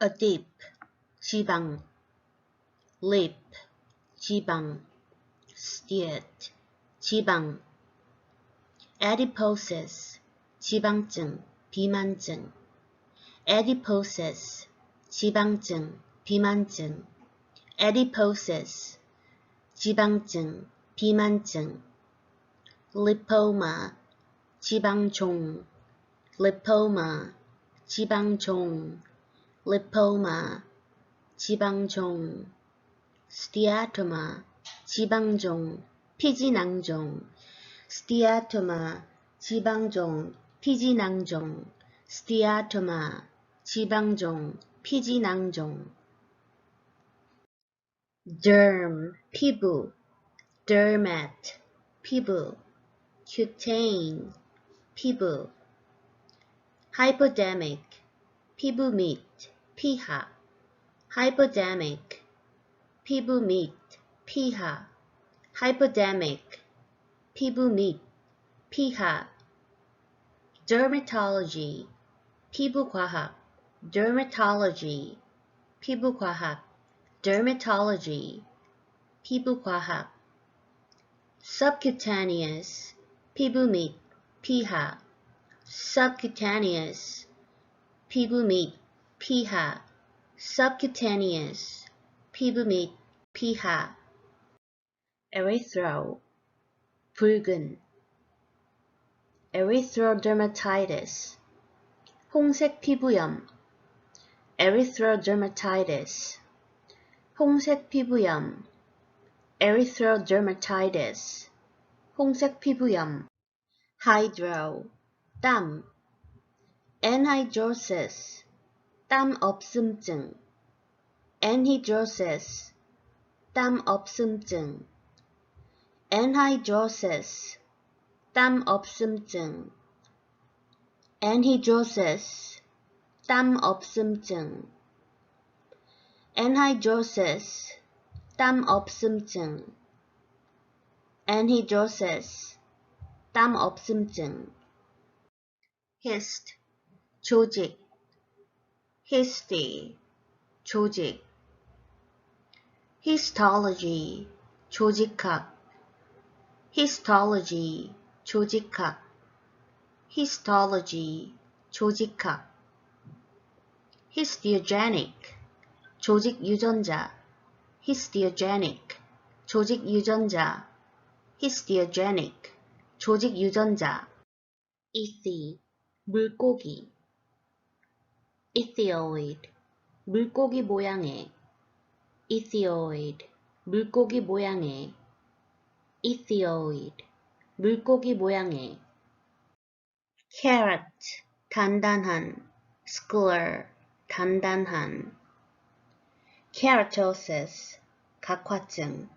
a dip, 지방, lip, 지방, steat, 지방, adiposis, 지방증, 비만증, adiposis, 지방증, 비만증, adiposis, 지방증, 비만증, lipoma, 지방종, lipoma, 지방종, lipoma, 지방종, steatoma, 지방종, 피지낭종, steatoma, 지방종, 피지낭종, steatoma, 지방종, 피지낭종. derm, 피부, dermat, 피부, cutane, 피부, hypodermic, 피부 및, 피하, hypodermic, 피부 및, 피하, hypodermic, 피부 및, 피하, dermatology, 피부과학, dermatology, 피부과학, dermatology, 피부과학, subcutaneous, 피부 및, 피하, subcutaneous, 피부 및, 피하, subcutaneous, 피부 및, 피하, erythro, 붉은, erythrodermatitis, 홍색 피부염, erythrodermatitis, 홍색 피부염, erythrodermatitis, 홍색 피부염, hydro, 땀, anhidrosis, 땀 없음증, anhidrosis, 땀 없음증, anhidrosis, 땀 없음증, anhidrosis, 땀 없음증, anhidrosis, 땀 없음증, anhidrosis, 땀 없음증. hist, 조직, histy, 조직, histology, 조직학, histology, 조직학, histology, 조직학, histiogenic, 조직 유전자, histiogenic, 조직 유전자, histiogenic, 조직 유전자, ethy, 물고기, ethioid, 물고기 모양의, ethioid, 물고기 모양의, ethioid, 물고기 모양의, carrot, 단단한, scler, 단단한, keratosis, 각화증,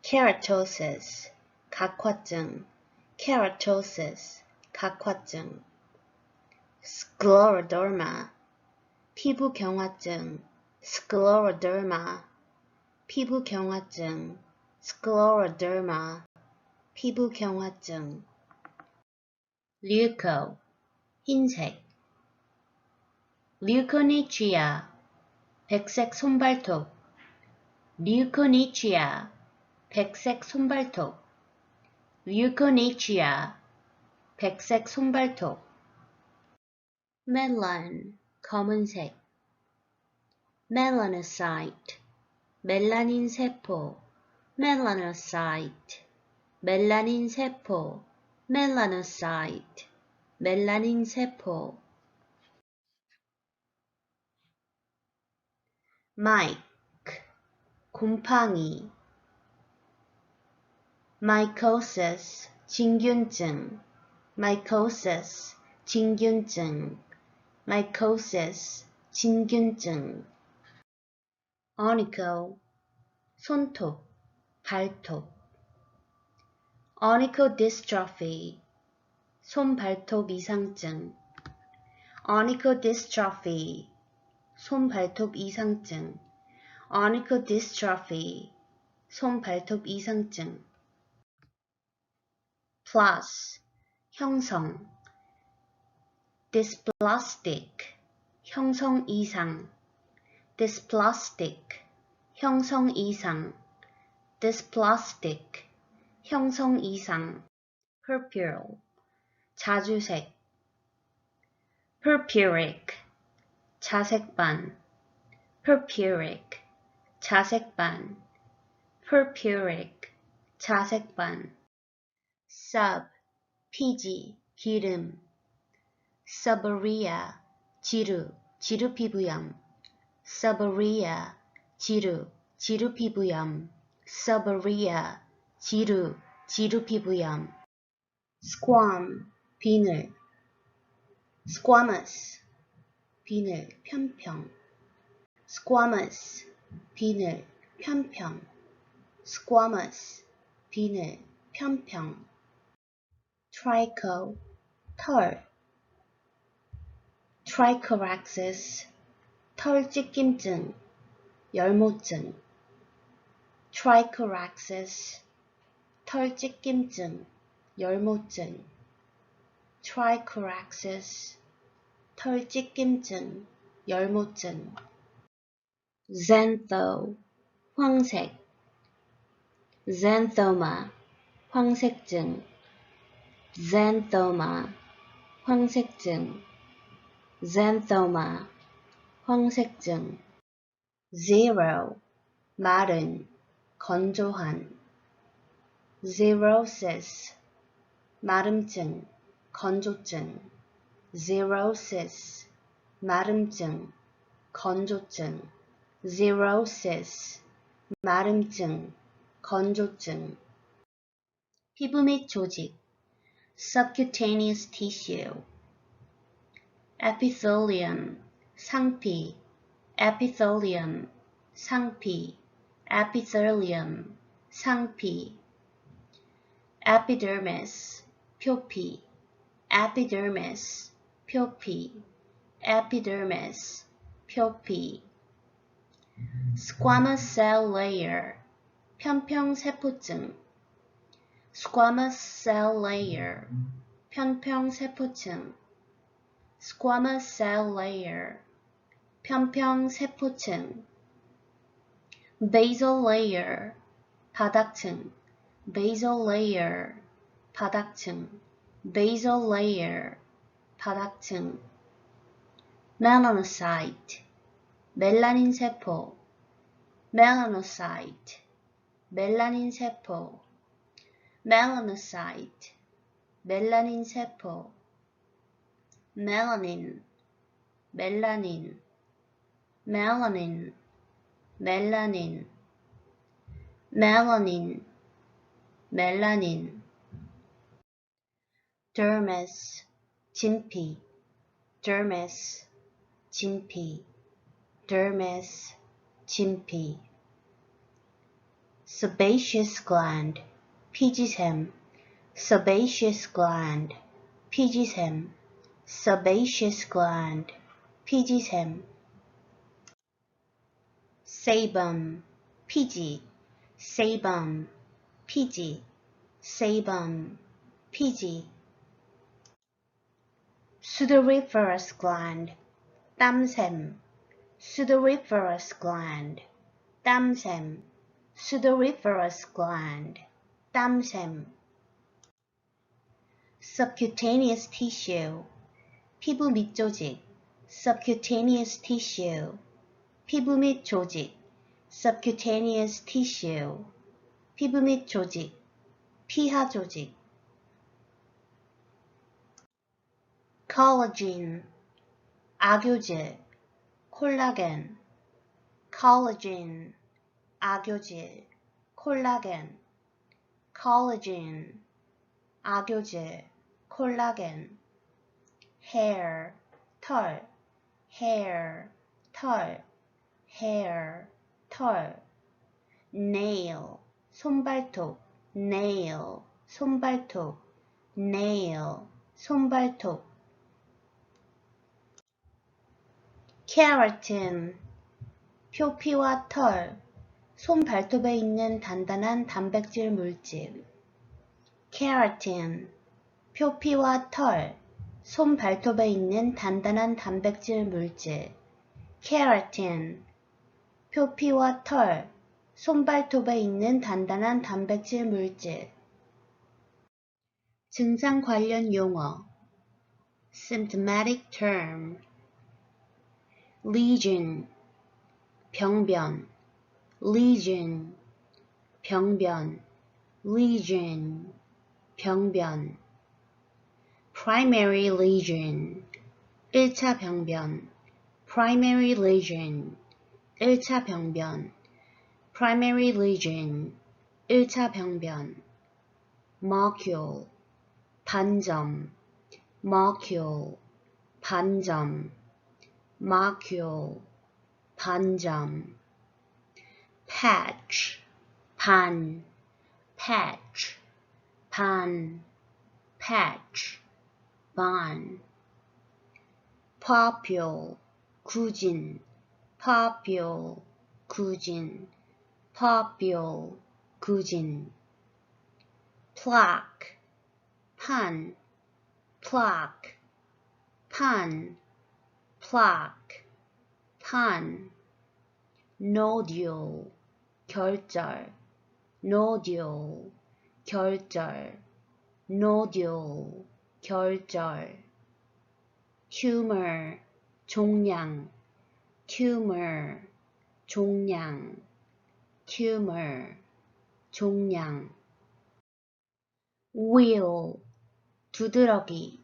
keratosis, 각화증, keratosis, 각화증, scleroderma, 피부 경화증, scleroderma, 피부 경화증, scleroderma, 피부 경화증, leuco, 흰색, leukonychia, 백색 손발톱, leukonychia, 백색 손발톱, leukonychia, 백색 손발톱, melan, 검은색, melanocyte, 멜라닌 세포, melanocyte, 멜라닌 세포, melanocyte, 멜라닌 세포, mike, 곰팡이, mycosis, 진균증, mycosis, 진균증, mycosis, 진균증, onycho, 손톱, 발톱, onychodystrophy, 손발톱 이상증, onychodystrophy, 손발톱 이상증, onychodystrophy, 손발톱 이상증, plus, 형성, dysplastic, 형성 이상, dysplastic, 형성 이상, dysplastic, 형성 이상, purpure, 자주색, purpuric, 자색반, purpuric, 자색반, purpuric, 자색반, sub, 피지, 기름, seborrhea, 지루, 지루 피부염, seborrhea, 지루, 지루 피부염, seborrhea, 지루, 지루 피부염, squam, 비늘, squamous, 비늘, 편평, squamous, 비늘, 편평, squamous, 비늘, 편평, tricho, 털, trichorexis, 털 찢김증, 열모증, trichorexis, 털 찢김증, 열모증, trichorexis, 털 찢김증, 열모증, xantho, 황색, xanthoma, 황색증, xanthoma, 황색증, xanthoma, 황색증, zero, 마른, 건조한, xerosis, 마름증, 건조증, xerosis, 마름증, 건조증, xerosis, 마름증, 건조증, 피부 및 조직, subcutaneous tissue, epithelium, 상피, epithelium, 상피, epithelium, 상피, epidermis, 표피, epidermis, 표피, epidermis, 표피, squamous cell layer, 편평세포층, squamous cell layer, 편평세포층, squamous cell layer, 편평세포층, basal layer, 바닥층, basal layer, 바닥층, basal layer, 바닥층, melanocyte, 멜라닌 세포, melanocyte, 멜라닌 세포, melanocyte, 멜라닌 세포, melanin, 멜라닌, melanin, 멜라닌, melanin, 멜라닌, dermis, 진피, dermis, 진피, dermis, 진피, sebaceous gland, 피지샘, sebaceous gland, 피지샘, sebaceous gland, 피지샘, sebum, 피지, sebum, 피지, sebum, 피지, sudoriferous gland, 땀샘, sudoriferous gland, 땀샘, sudoriferous gland, 땀샘, subcutaneous tissue, 피부 및 조직, subcutaneous tissue, 피부 및 조직, subcutaneous tissue, 피부 및 조직, 피하 조직, collagen, 악효질, 콜라겐, collagen, 악효질, 콜라겐, collagen, 악효질, 콜라겐, hair, 털, hair, 털, hair, 털, nail, 손발톱, nail, 손발톱, nail, 손발톱, keratin, 표피와 털, 손발톱에 있는 단단한 단백질 물질, keratin, 표피와 털, 손발톱에 있는 단단한 단백질 물질, keratin, 표피와 털, 손발톱에 있는 단단한 단백질 물질. 증상 관련 용어. symptomatic term. lesion, 병변. lesion, 병변. lesion, 병변. primary lesion, 1차 병변. primary lesion, 1차 병변. primary lesion, 1차 병변. macule, 반점. macule, 반점. macule, 반점. patch, 반. patch, 반. patch, 반. papule, 구진. papule, 구진. papule, 구진. plaque, 판. plaque, 판. plaque, 판. nodule, 결절. nodule, 결절. nodule, 결절. tumor, 종양. tumor, 종양. tumor, 종양. wheel, 두드러기.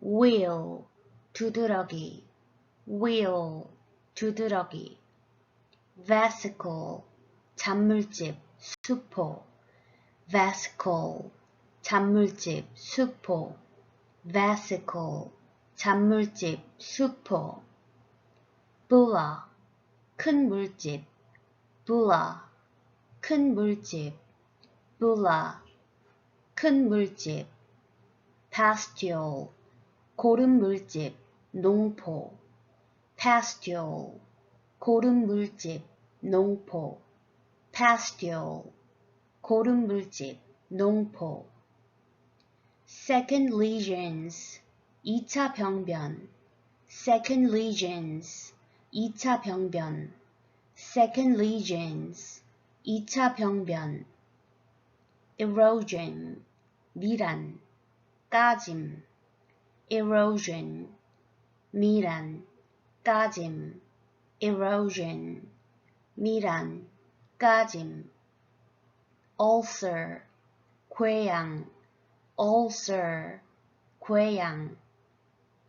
wheel, 두드러기. wheel, 두드러기. vesicle, 잔물집, 수포. vesicle, 잔물집, 수포. vesicle, 잔물집, 수포. bulla, 큰 물집. bulla, 큰 물집. bulla, 큰 물집. pustule, 고름 물집, 농포. pustule, 고름 물집, 농포. pustule, 고름 물집, 농포. second lesions, 2차 병변. second lesions, 2차 병변. second lesions, 2차 병변. erosion, 미란. 까짐. erosion, 미란. 까짐. erosion, 미란. 까짐. ulcer, 궤양. ulcer, 궤양.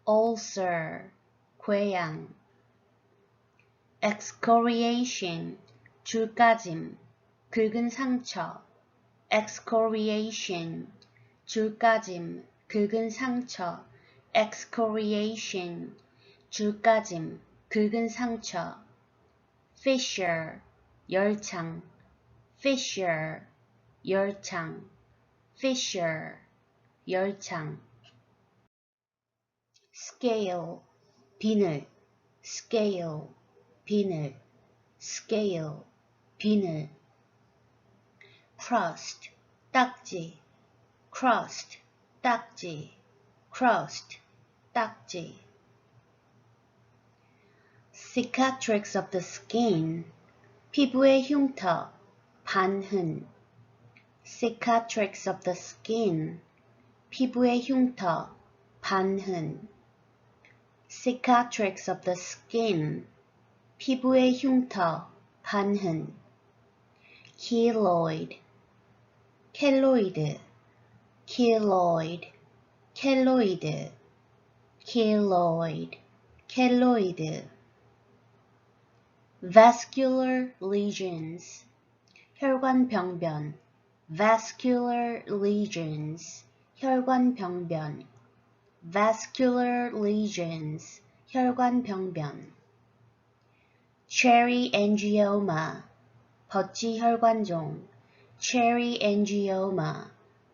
ulcer, 궤양. excoriation, 줄까짐. 긁은 상처. excoriation, 줄까짐. 긁은 상처. excoriation, 줄까짐. 긁은 상처. fissure, 열창. fissure, 열창. fissure, 열창. scale, 비늘. scale, 비늘. scale, 비늘. crust, 딱지. crust, 딱지. crust, 딱지. cicatrix of the skin, 피부의 흉터, 반흔. cicatrix of the skin, 피부의 흉터, 반흔. cicatrix of the skin, 피부의 흉터, 반흔. keloid, 켈로이드. keloid, 켈로이드. keloid, 켈로이드. vascular lesions, 혈관병변. vascular lesions, 혈관병변. vascular lesions, 혈관병변. cherry angioma, 버치혈관종. cherry angioma,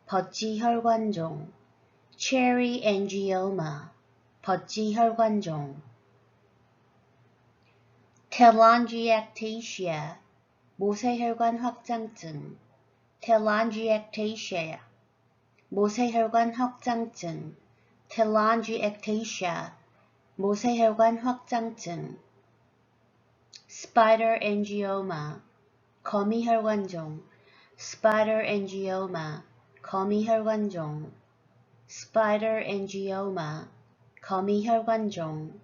버치혈관종. cherry angioma, 버치혈관종. telangiectasia, 모세혈관 확장증. telangiectasia, 모세혈관 확장증. telangiectasia, 모세혈관 확장증. spider angioma, 거미혈관종, spider angioma, 거미혈관종, spider angioma, 거미혈관종.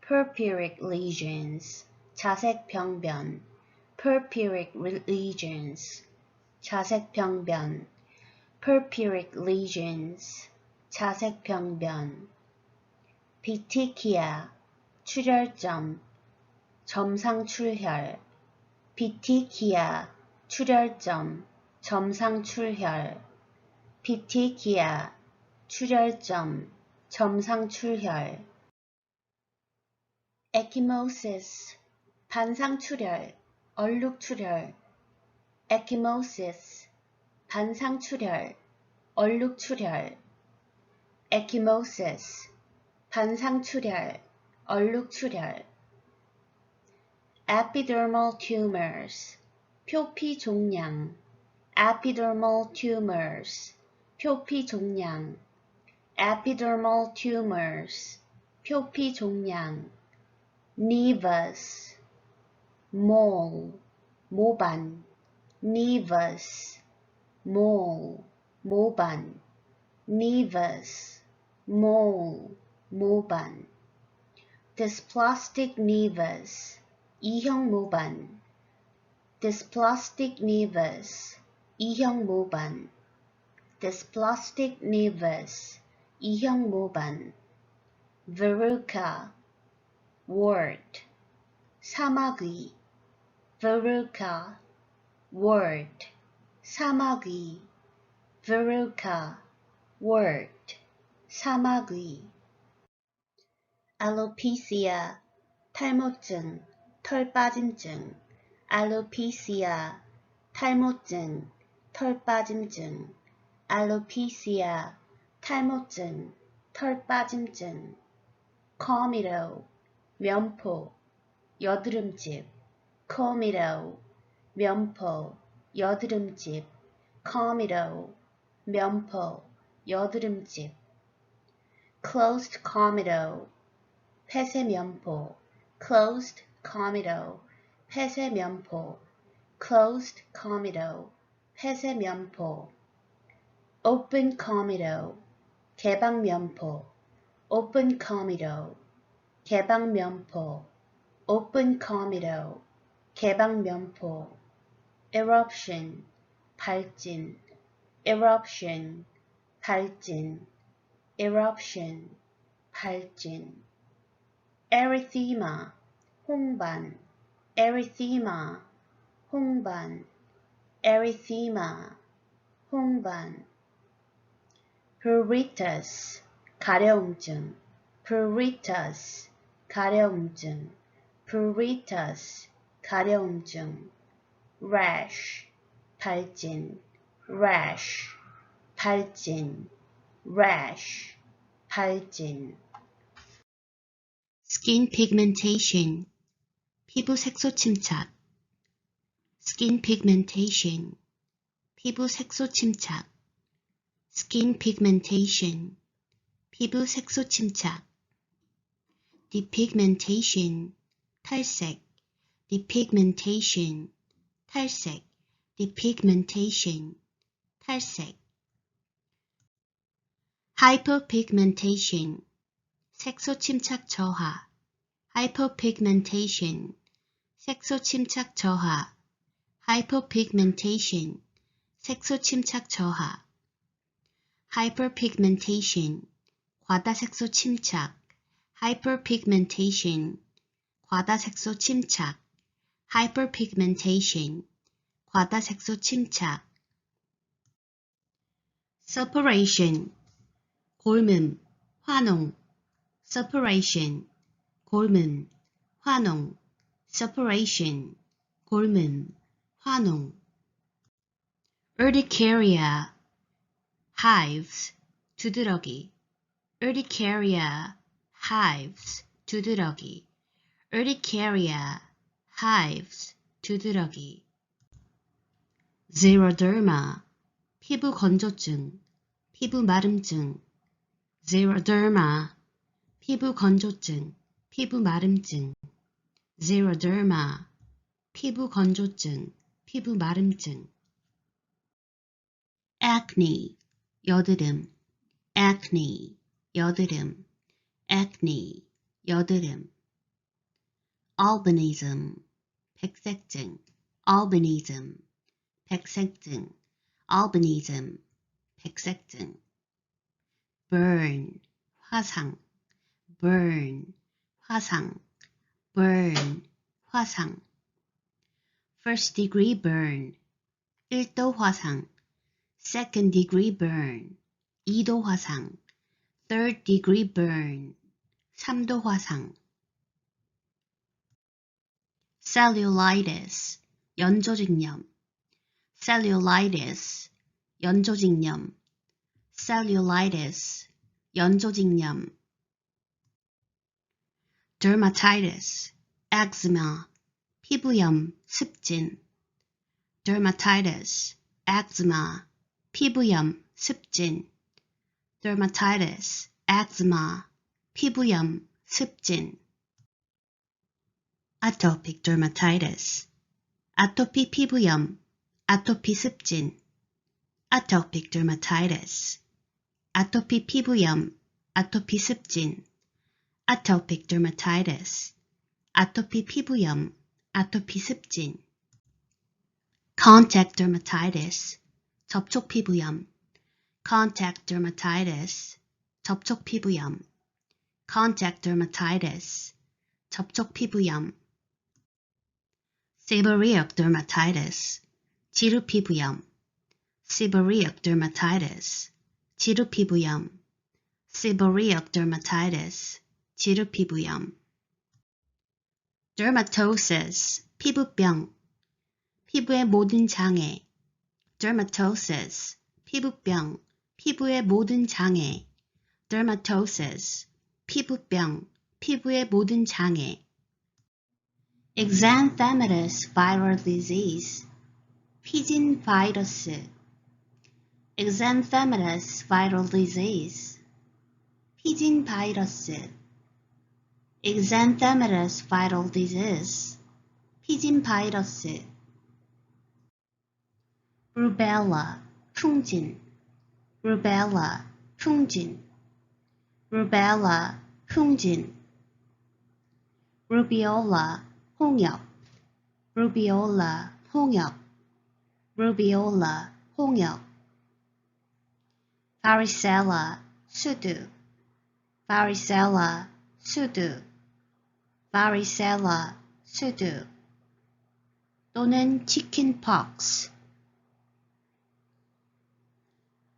purpuric lesions, 자색병변, purpuric lesions, 자색병변, purpuric lesions, 자색병변. petechiae, 출혈점, 점상출혈, petechiae, 출혈점, 점상출혈, petechiae, 출혈점, 점상출혈. ecchymosis, 반상출혈, 얼룩출혈, ecchymosis, 반상출혈, 얼룩출혈, ecchymosis, 반상출혈, 얼룩출혈. epidermal tumors, 표피종양, epidermal tumors, 표피종양, epidermal tumors, 표피종양. nevus, mole, 모반, nevus, mole, 모반, nevus, mole, 모반. dysplastic nevus, 이형 모반, dysplastic nevus, 이형 모반, dysplastic nevus, 이형 모반. verruca, wart, 사마귀, verruca, wart, 사마귀, verruca, wart, 사마귀. alopecia, 탈모증, 털 빠짐증, alopecia, 탈모증, 털 빠짐증, alopecia, 탈모증, 털 빠짐증. comedo, 면포, 여드름집, comedo, 면포, 여드름집, comedo, 면포, 여드름집. closed comedo, 폐쇄면포, closed comedo, 폐쇄면포, closed comedo, 폐쇄면포. open comedo, 개방면포, open comedo, 개방면포, open comedo, 개방면포. eruption, 발진, eruption, 발진, eruption, 발진. erythema, 홍반, erythema, 홍반, erythema, 홍반. pruritus, 가려움증, pruritus, 가려움증, pruritus, 가려움증. rash, 발진, rash, 발진, rash, 발진. skin pigmentation, 피부 색소 침착, skin pigmentation, 피부 색소 침착, skin pigmentation, 피부 색소 침착. depigmentation, 탈색, depigmentation, 탈색, depigmentation, 탈색. hypopigmentation, 색소 침착 저하, hypopigmentation, 색소 침착 저하, hypopigmentation, 색소 침착 저하. hyperpigmentation, 과다 색소 침착, hyperpigmentation, 과다 색소 침착, hyperpigmentation, 과다 색소 침착. suppuration, 골문, 화농, suppuration, 골문, 화농, suppuration, 골문, 화농. urticaria, hives, 두드러기, urticaria, hives, 두드러기, urticaria, hives, 두드러기. xeroderma, 피부 건조증, 피부 마름증, xeroderma, 피부 건조증, 피부 마름증. xeroderma, 피부 건조증, 피부 마름증. acne, 여드름, acne, 여드름, acne, 여드름. albinism, 백색증, albinism, 백색증, albinism, 백색증. burn, 화상, burn, 화상, burn, 화상. first degree burn, 1도 화상. second degree burn, 2도 화상. third degree burn, 3도 화상. cellulitis, 연조직염, cellulitis, 연조직염, cellulitis, 연조직염. dermatitis, eczema, 피부염, 습진. dermatitis, eczema, 피부염, 습진. dermatitis, eczema, 피부염, 습진. atopic dermatitis, 아토피 피부염, 아토피 습진. atopic dermatitis, 아토피 피부염, 아토피 습진. atopic dermatitis, 아토피 피부염, 아토피 습진. contact dermatitis, 접촉 피부염. contact dermatitis, 접촉 피부염. contact dermatitis, 접촉 피부염. seborrheic dermatitis, 지루 피부염. seborrheic dermatitis, 지루 피부염. seborrheic dermatitis, 지루 피부염. dermatosis, 피부병. 피부의 모든 장애. dermatosis, 피부병. 피부의 모든 장애. dermatosis, 피부병. 피부의 모든 장애. exanthematous viral disease, 피진 바이러스. exanthematous viral disease, 피진 바이러스. exanthematous viral disease, 피진 바이러스. rubella, 흉진. rubella, 흉진. rubella, 흉진. rubeola, 홍역. rubeola, 홍역. rubeola, 홍역. varicella, 수두. varicella, 수두. varicella, 수두. 또는 chickenpox.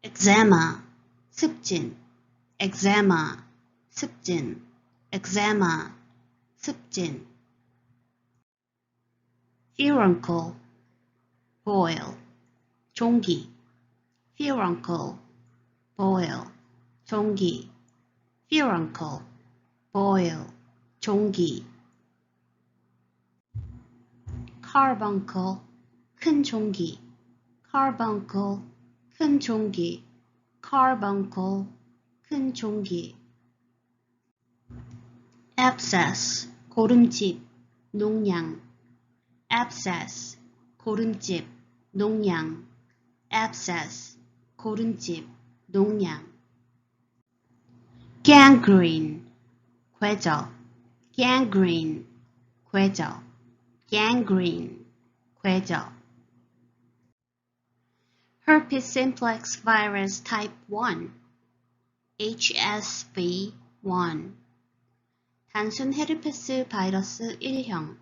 eczema, 습진. eczema, 습진. eczema, 습진. furuncle, boil, 종기. furuncle, boil, 종기. furuncle, boil, 종기. carbuncle, 큰 종기. carbuncle, 큰 종기. carbuncle, 큰 종기. abscess, 고름집, 농양. abscess, 고름집, 농양. abscess, 고름집, 농양. gangrene, 궤적. gangrene, 궤적. gangrene, 궤적. herpes simplex virus type 1, HSV1. 단순 헤르페스 바이러스 1형.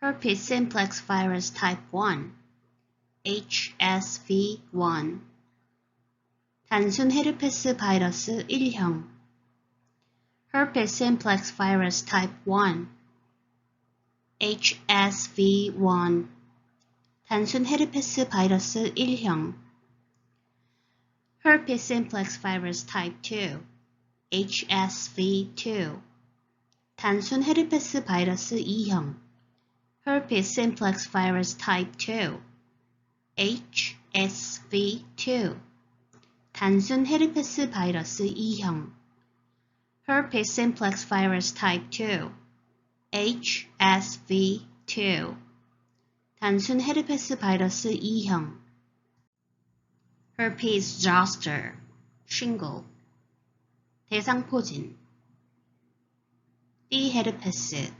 herpes simplex virus type 1, HSV1. 단순 헤르페스 바이러스 1형. herpes simplex virus type 1, HSV1. 단순 헤르페스 바이러스 1형. herpes simplex virus type 2, HSV2. 단순 헤르페스 바이러스 2형. herpes simplex virus type 2, HSV2. 단순 헤르페스 바이러스 2형. herpes simplex virus type 2, HSV2 단순 헤르페스 바이러스 2형 herpes zoster shingle 대상포진 디헤르페스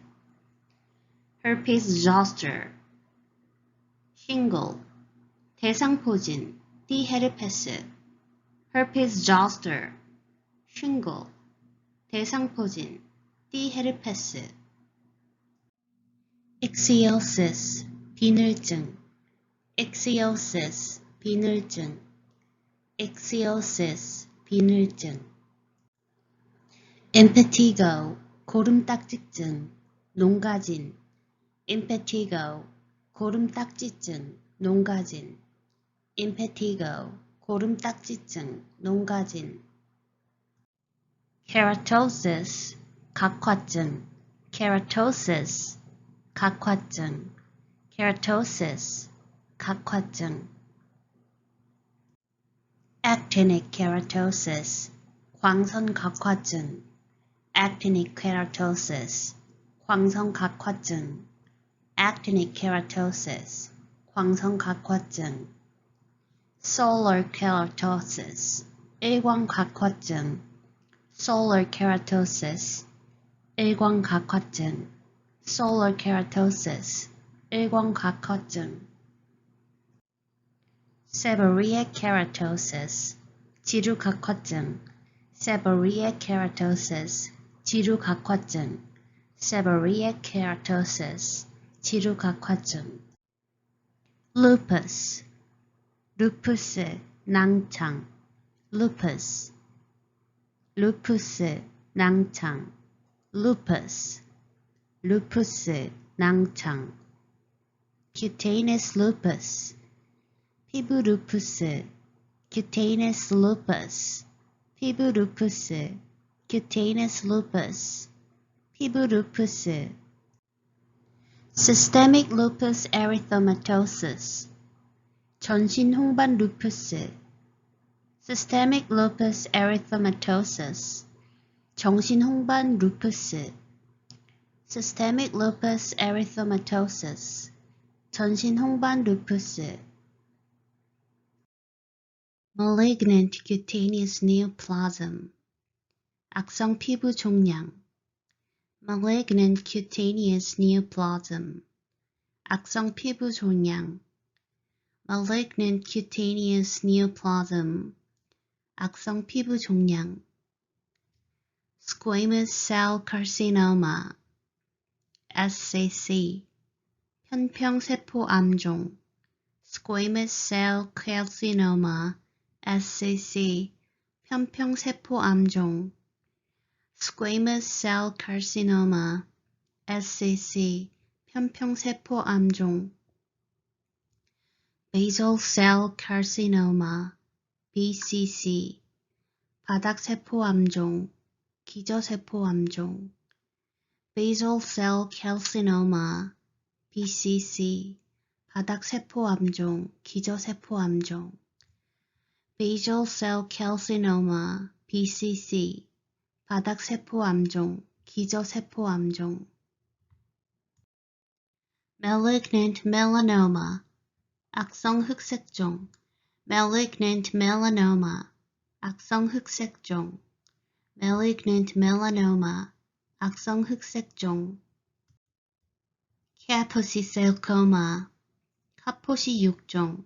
herpes zoster shingle 대상포진 디헤르페스 herpes zoster shingle 대상포진 디헤르페스 엑시오시스 비늘증 엑시오시스 비늘증 엑시오시스 비늘증 임페티고 고름딱지증 농가진 임페티고 고름딱지증 농가진 임페티고 고름딱지증 농가진 케라토시스 각화증 케라토시스 각화증 keratosis 각화증 actinic keratosis 광선 각화증 actinic keratosis 광선 각화증 actinic keratosis 광선 각화증 solar keratosis 일광 각화증 solar keratosis 일광 각화증 solar keratosis 일광 각화증 seborrheic keratosis 지루 각화증 seborrheic keratosis 지루 각화증 seborrheic keratosis 지루 각화증 lupus 루푸스 낭창 lupus 루푸스 낭창 lupus 루푸스 낭창 cutaneous lupus 피부 루푸스 cutaneous lupus 피부 루푸스 cutaneous lupus 피부 루푸스 systemic lupus erythematosus 전신 홍반 루푸스 systemic lupus erythematosus 정신 홍반 루푸스 systemic lupus erythematosus 전신 홍반 루푸스 malignant cutaneous neoplasm 악성 피부 종양 malignant cutaneous neoplasm 악성 피부 종양 malignant cutaneous neoplasm 악성 피부 종양 squamous cell carcinoma SCC 편평세포 암종 squamous cell carcinoma SCC 편평세포 암종 squamous cell carcinoma SCC 편평세포 암종 basal cell carcinoma BCC 바닥세포 암종 기저세포 암종 basal cell carcinoma BCC 바닥세포 암종 기저세포 암종 basal cell carcinoma BCC 바닥세포 암종 기저세포 암종 malignant melanoma 악성 흑색종 malignant melanoma 악성 흑색종 malignant melanoma 악성 흑색종 Kaposi sarcoma 카포시 육종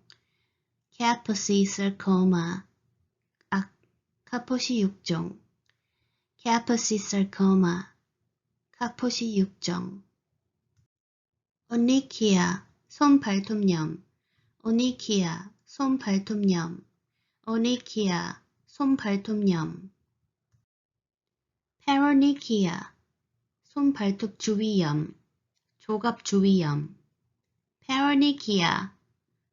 Kaposi sarcoma 카포시 육종 Kaposi sarcoma 카포시 육종 Onychia 손발톱염 Onychia 손발톱염 Onychia 손발톱염 Paronychia 손발톱 주위염 조갑 주위염 Paronychia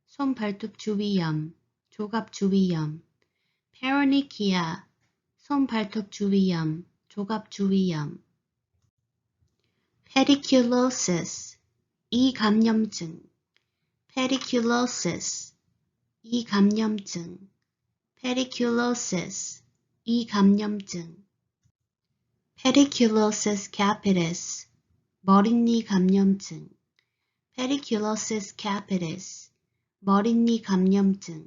손발톱 주위염 조갑 주위염 Paronychia 손발톱 주위염 조갑 주위염 Pediculosis 이감염증 Pediculosis 이감염증 Pediculosis 이감염증 Pediculosis capitis 머릿니 감염증. Pediculosis capitis. 머릿니 감염증.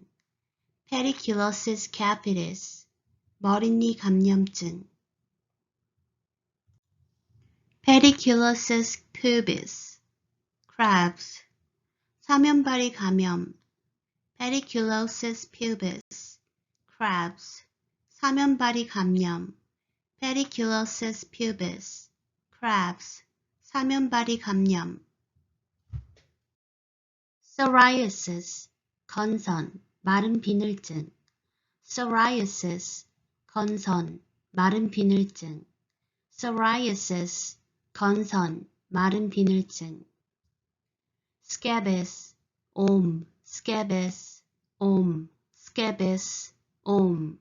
Pediculosis capitis. 머릿니 감염증. Pediculosis pubis. crabs. 사면발이 감염. Pediculosis pubis. crabs. 사면발이 감염. Pediculosis pubis. crabs. 사면발이 감염. Psoriasis. 건선, 마른 비늘증. Psoriasis. 건선, 마른 비늘증. Psoriasis. 건선, 마른 비늘증. Scabies. 옴, scabies, 옴, scabies, 옴.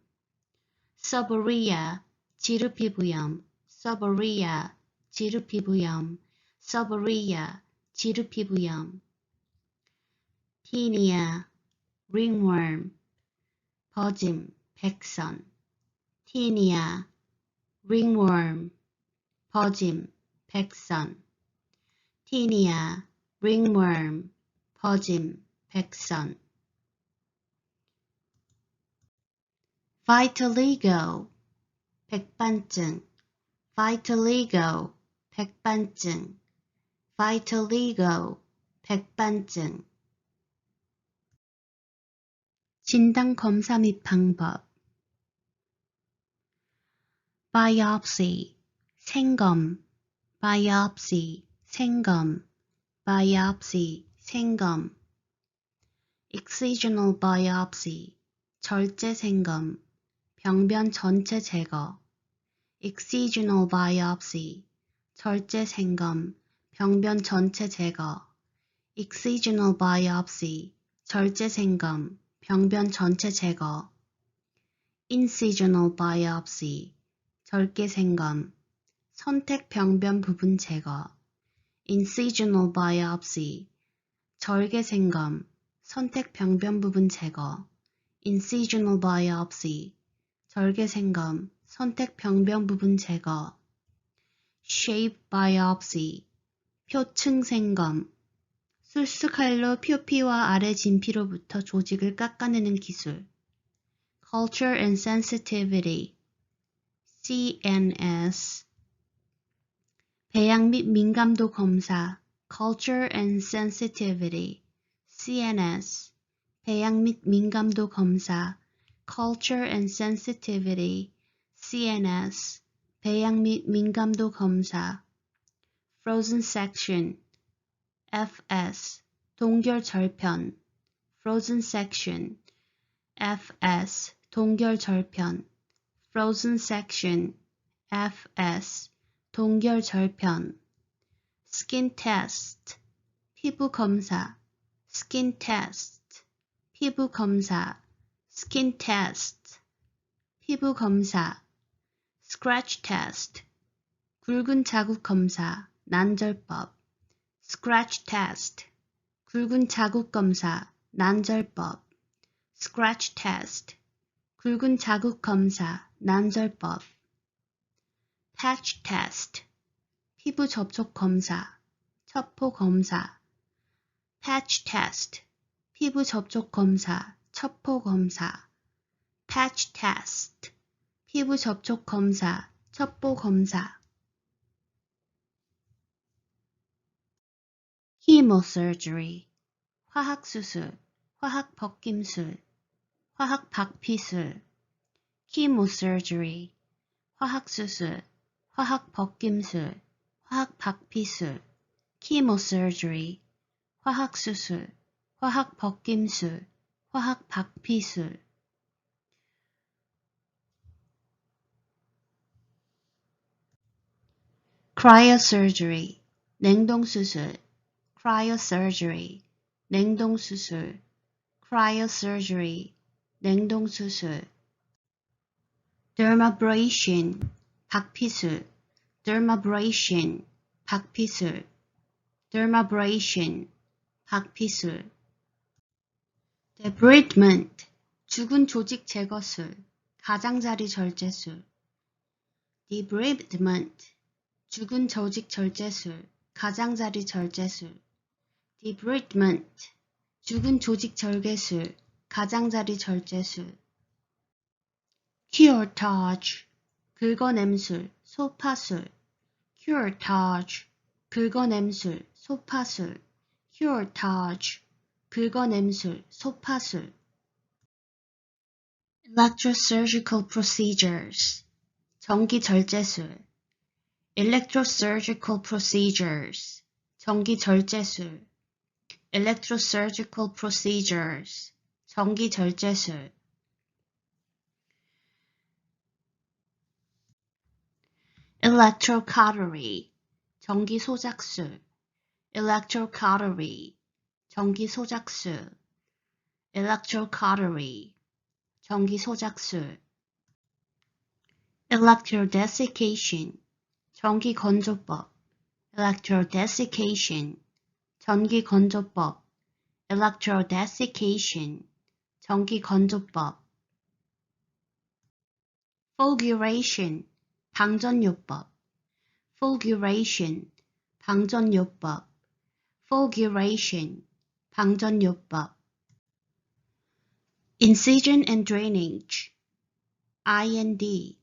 Seborrhea. 지루피부염. Seborrhea. 지루피부염. Seborrhea. 지루피부염. Tinea. ringworm. 버짐, 백선. Tinea. ringworm. 버짐, 백선. Tinea. ringworm. 버짐, 백선. Vitiligo. 백반증. Vitiligo. 백반증. Vitiligo. 백반증. 진단 검사 및 방법. Biopsy. 생검. Biopsy. 생검. Biopsy. 생검. Excisional biopsy. 절제 생검. 병변 전체 제거. Excisional biopsy. 절제 생검. 병변 전체 제거. Excisional biopsy. 절제 생검. 병변 전체 제거. Incisional biopsy. 절개 생검. 선택 병변 부분 제거. Incisional biopsy. 절개 생검. 선택 병변 부분 제거. Incisional biopsy. 절개 생검. 선택 병변 부분 제거. Shape biopsy. 표층 생검. 술수칼로 표피와 아래 진피로부터 조직을 깎아내는 기술. Culture and sensitivity. CNS. 배양 및 민감도 검사. Culture and sensitivity. CNS. 배양 및 민감도 검사. Culture and sensitivity. CNS. 배양 및 민감도 검사. Frozen section. FS. 동결절편. Frozen section. FS. 동결절편. Frozen section. FS. 동결절편. Skin test. 피부 검사. Skin test. 피부 검사. Skin test. 피부 검사. Scratch test. 굵은 자국 검사. 난절법. Scratch test. 굵은 자국 검사. 난절법. Scratch test. 굵은 자국 검사. 난절법. Patch test. 피부 접촉 검사. 첩포 검사. Patch test. 피부 접촉 검사. 첩포 검사. Patch test. 피부 접촉 검사. 첩보 검사. Chemosurgery. 화학수술. 화학벗김술. 화학박피술. Chemosurgery. 화학수술. 화학벗김술. 화학박피술. Chemosurgery. 화학수술. 화학벗김술. 화학박피술. Cryosurgery. 냉동수술. Cryosurgery. 냉동수술. Cryosurgery. 냉동수술. Dermabrasion. 박피술. Dermabrasion. 박피술. Dermabrasion. 박피술. Debridement. 죽은 조직 제거술. 가장자리 절제술. Debridement. 죽은 조직 절제술. 가장자리 절제술. debridement, 죽은 조직 절개술, 가장자리 절제술. curettage, 긁어냄술, 소파술. curettage, 긁어냄술, 소파술. curettage, 긁어냄술, 소파술. electrosurgical procedures, 전기절제술. electrosurgical procedures, 전기절제술. electrosurgical procedures, 전기절제술. electrocautery, 전기소작술. electrocautery, 전기소작술. electrocautery, 전기소작술. electrodesiccation, 전기건조법. electrodesiccation, 전기건조법. electrodesiccation, 전기건조법. fulguration, 방전요법. fulguration, 방전요법. fulguration, 방전요법. incision and drainage, IND,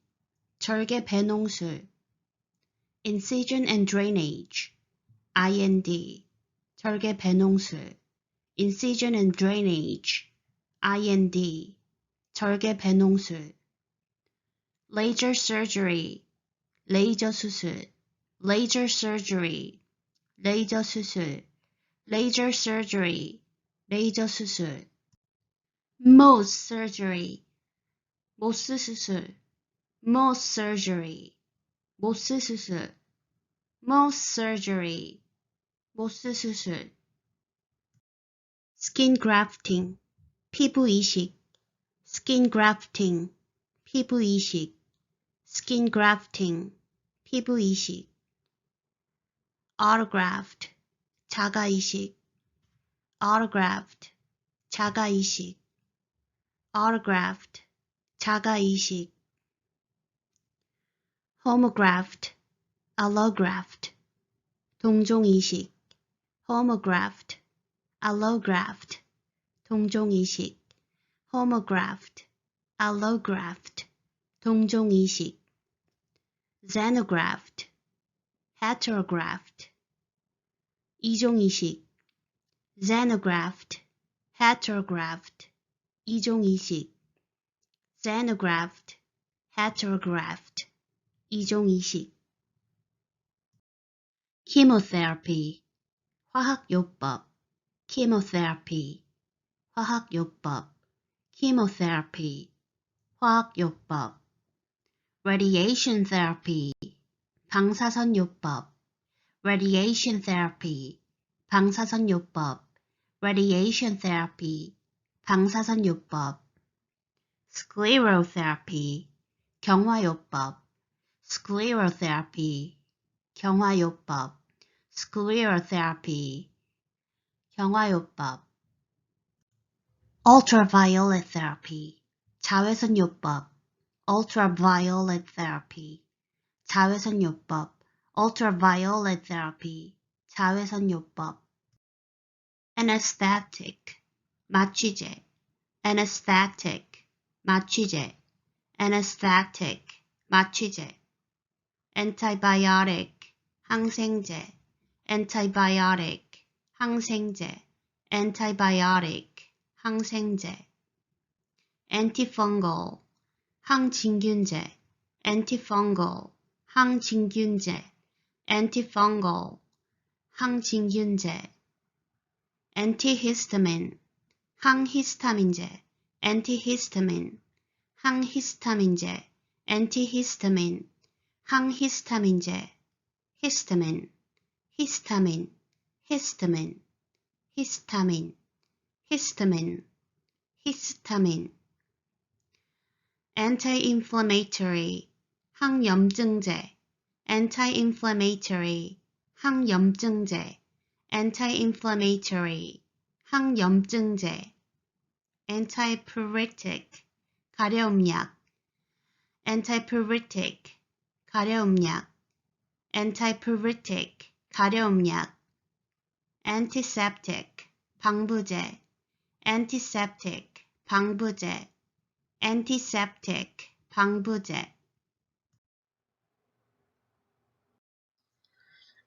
절개배농술. incision and drainage, IND, 절개배농술. incision and drainage, IND, 절개배농술. laser surgery, 레이저 수술. laser surgery, 레이저 수술. laser surgery, 레이저 수술. Mohs surgery, 모스 수술. Mohs surgery, 모스 수술. Mohs surgery, 모스 수술. skin grafting, 피부 이식. skin grafting, 피부 이식. skin grafting, 피부 이식. autograft, 자가 이식. autograft, 자가 이식. autograft, 자가 이식. homograft, allograft, 동종 이식. homograft, allograft, 동종 이식. homograft, allograft, 동종 이식. xenograft, heterograft, 이종 이식. xenograft, heterograft, 이종 이식. xenograft, heterograft, 이종 이식. chemotherapy, 화학요법. chemotherapy, 화학요법. chemotherapy, 화학요법. radiation therapy, 방사선요법. radiation therapy, 방사선요법. radiation therapy, 방사선요법. sclerotherapy, 경화요법. sclerotherapy, 경화요법. sclerotherapy, 경화요법. ultraviolet therapy, 자외선요법. ultraviolet therapy, 자외선요법. ultraviolet therapy, 자외선요법. anesthetic, 마취제. anesthetic, 마취제. anesthetic, 마취제. antibiotic, 항생제. antibiotic, 항생제. antibiotic, 항생제. antifungal, 항진균제. antifungal, 항진균제. antifungal, 항진균제. antihistamine, 항히스타민제. antihistamine, 항히스타민제. antihistamine, 항히스타민제. histamine, histamine, histamine, histamine, histamine, histamine. anti-inflammatory, 항염증제. anti-inflammatory, 항염증제. anti-inflammatory, 항염증제. antipyretic, 가려움약. antipyretic, 가려움약. antipyretic, 가려움약 antiseptic, 방부제 antiseptic, 방부제 antiseptic, 방부제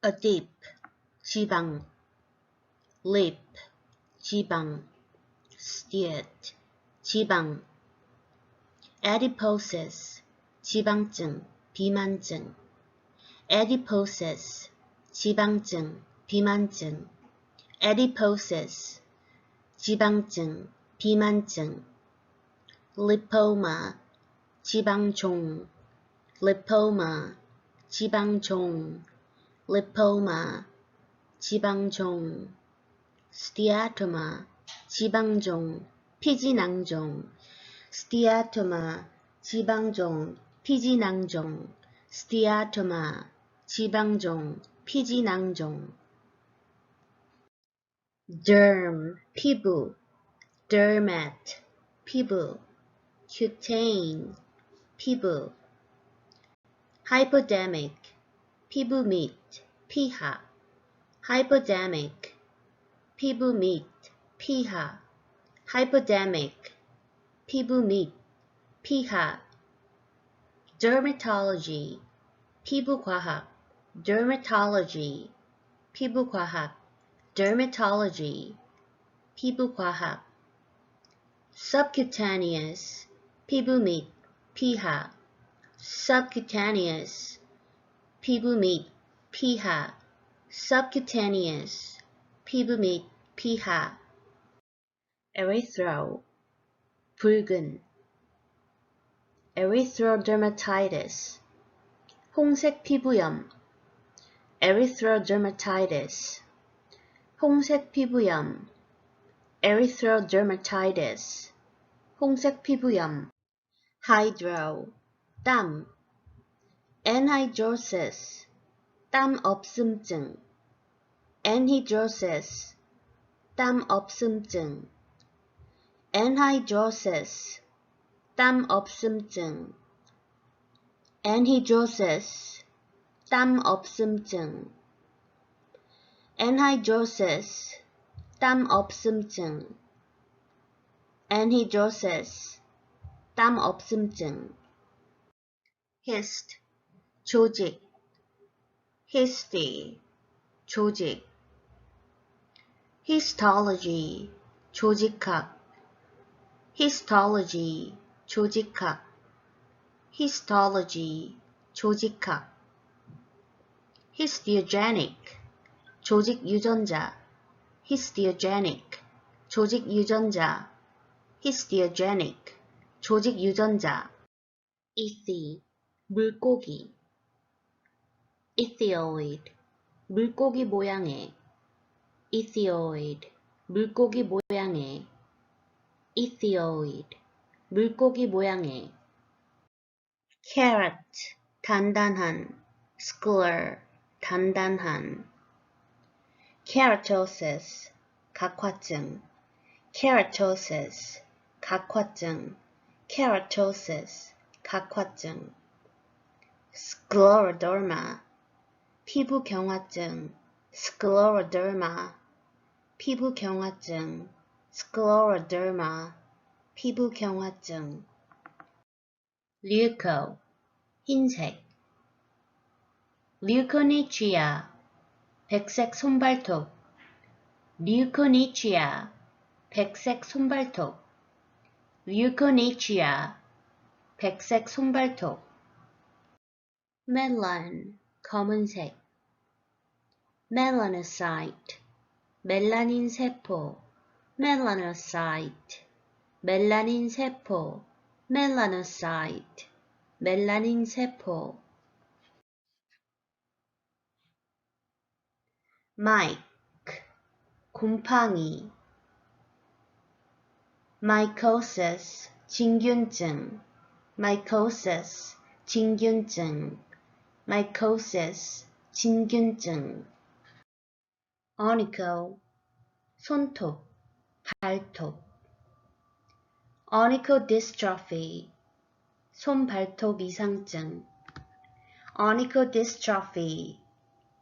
adip, 지방 lip, 지방 steat, 지방 adiposis, 지방증, 비만증 adiposis, 지방증, 비만증 adiposis, 지방증, 비만증 lipoma, 지방종 lipoma, 지방종 lipoma, 지방종 steatoma, 지방종, 피지낭종 steatoma, 지방종, 피지낭종 steatoma, 지방종, 피지낭종 derm, 피부 dermat, 피부 cutane, 피부 hypodermic, 피부 및 피하 hypodermic, 피부 및 피하 hypodermic, 피부 및 피하 dermatology, 피부과학 dermatology, 피부과학 dermatology, 피부과학 subcutaneous, 피부 및 피하 subcutaneous, 피부 및 피하 subcutaneous, 피부 및 피하 erythro, 붉은 erythrodermatitis, 홍색 피부염 erythrodermatitis, 홍색 피부염 erythrodermatitis, 홍색 피부염 hydro, 땀 anhidrosis, 땀 없음증 anhidrosis, 땀 없음증 anhidrosis, 땀 없음증 anhidrosis, 땀 없음증 anhidrosis, 땀 없음증 anhidrosis, 땀 없음증 hist, 조직 histy, 조직 histology, 조직학 histology, 조직학 histology, 조직학 histiogenic, 조직 유전자 histiogenic, 조직 유전자 histiogenic, 조직 유전자 ethy, 물고기 ethioid, 물고기 모양의 ethioid, 물고기 모양의 ethioid, 물고기 모양의 carrot, 단단한 scler, 단단한 keratosis, 각화증 keratosis, 각화증 keratosis, 각화증 scleroderma, 피부경화증 scleroderma, 피부경화증 scleroderma, 피부경화증 leuco, 흰색 leukonychia, 백색 손발톱 leukonychia, 백색 손발톱 leukonychia, 백색 손발톱 melan, 검은색 melanocyte, 멜라닌 세포 melanocyte, 멜라닌 세포 melanocyte, 멜라닌 세포 mike, 곰팡이 mycosis, 진균증 mycosis, 진균증 mycosis, 진균증 onycho, 손톱, 발톱 onychodystrophy, 손발톱 이상증 onychodystrophy,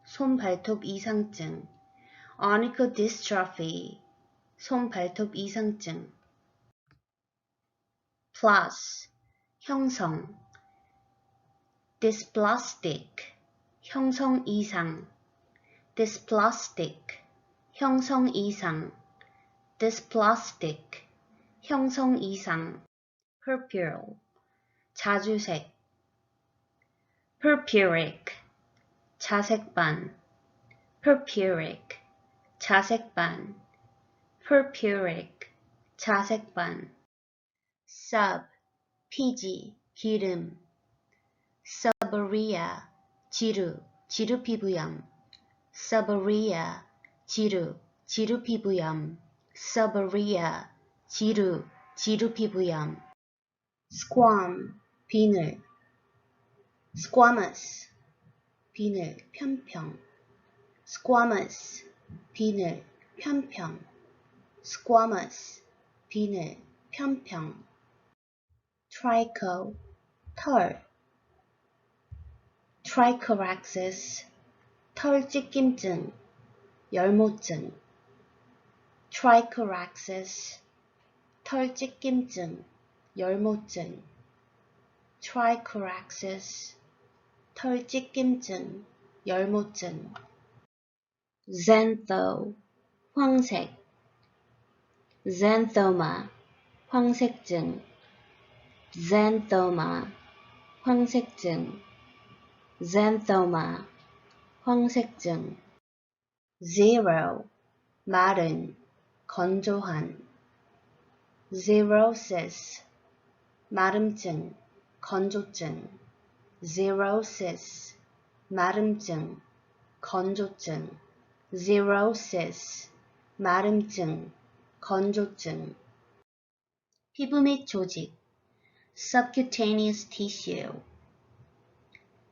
손 발톱 이상증. onychodystrophy, 손 발톱 이상증. plus, 형성. dysplastic, 형성 이상. dysplastic, 형성 이상. dysplastic, 형성 이상. purpure, 자주색. purpuric, 자색반. purpuric, 자색반. purpuric, 자색반. sub, 피지, 기름. seborrhea, 지루, 지루 피부염. seborrhea, 지루, 지루 피부염. seborrhea, 지루, 지루 피부염. squam, 비늘. squamous, 비늘, 편평. squamous, 비늘, 편평. squamous, 비늘, 편평. tricho, 털. trichorexis, 털 찢김증, 열모증. trichorexis, 털 찢김증, 열모증. trichorexis, 털 찢김증, 열모증. xantho, 황색. xanthoma, 황색증. xanthoma, 황색증. xanthoma, 황색증. zero, 마른, 건조한. xerosis, 마름증, 건조증. xerosis, 마름증, 건조증. xerosis, 마름증, 건조증. 피부 및 조직. subcutaneous tissue.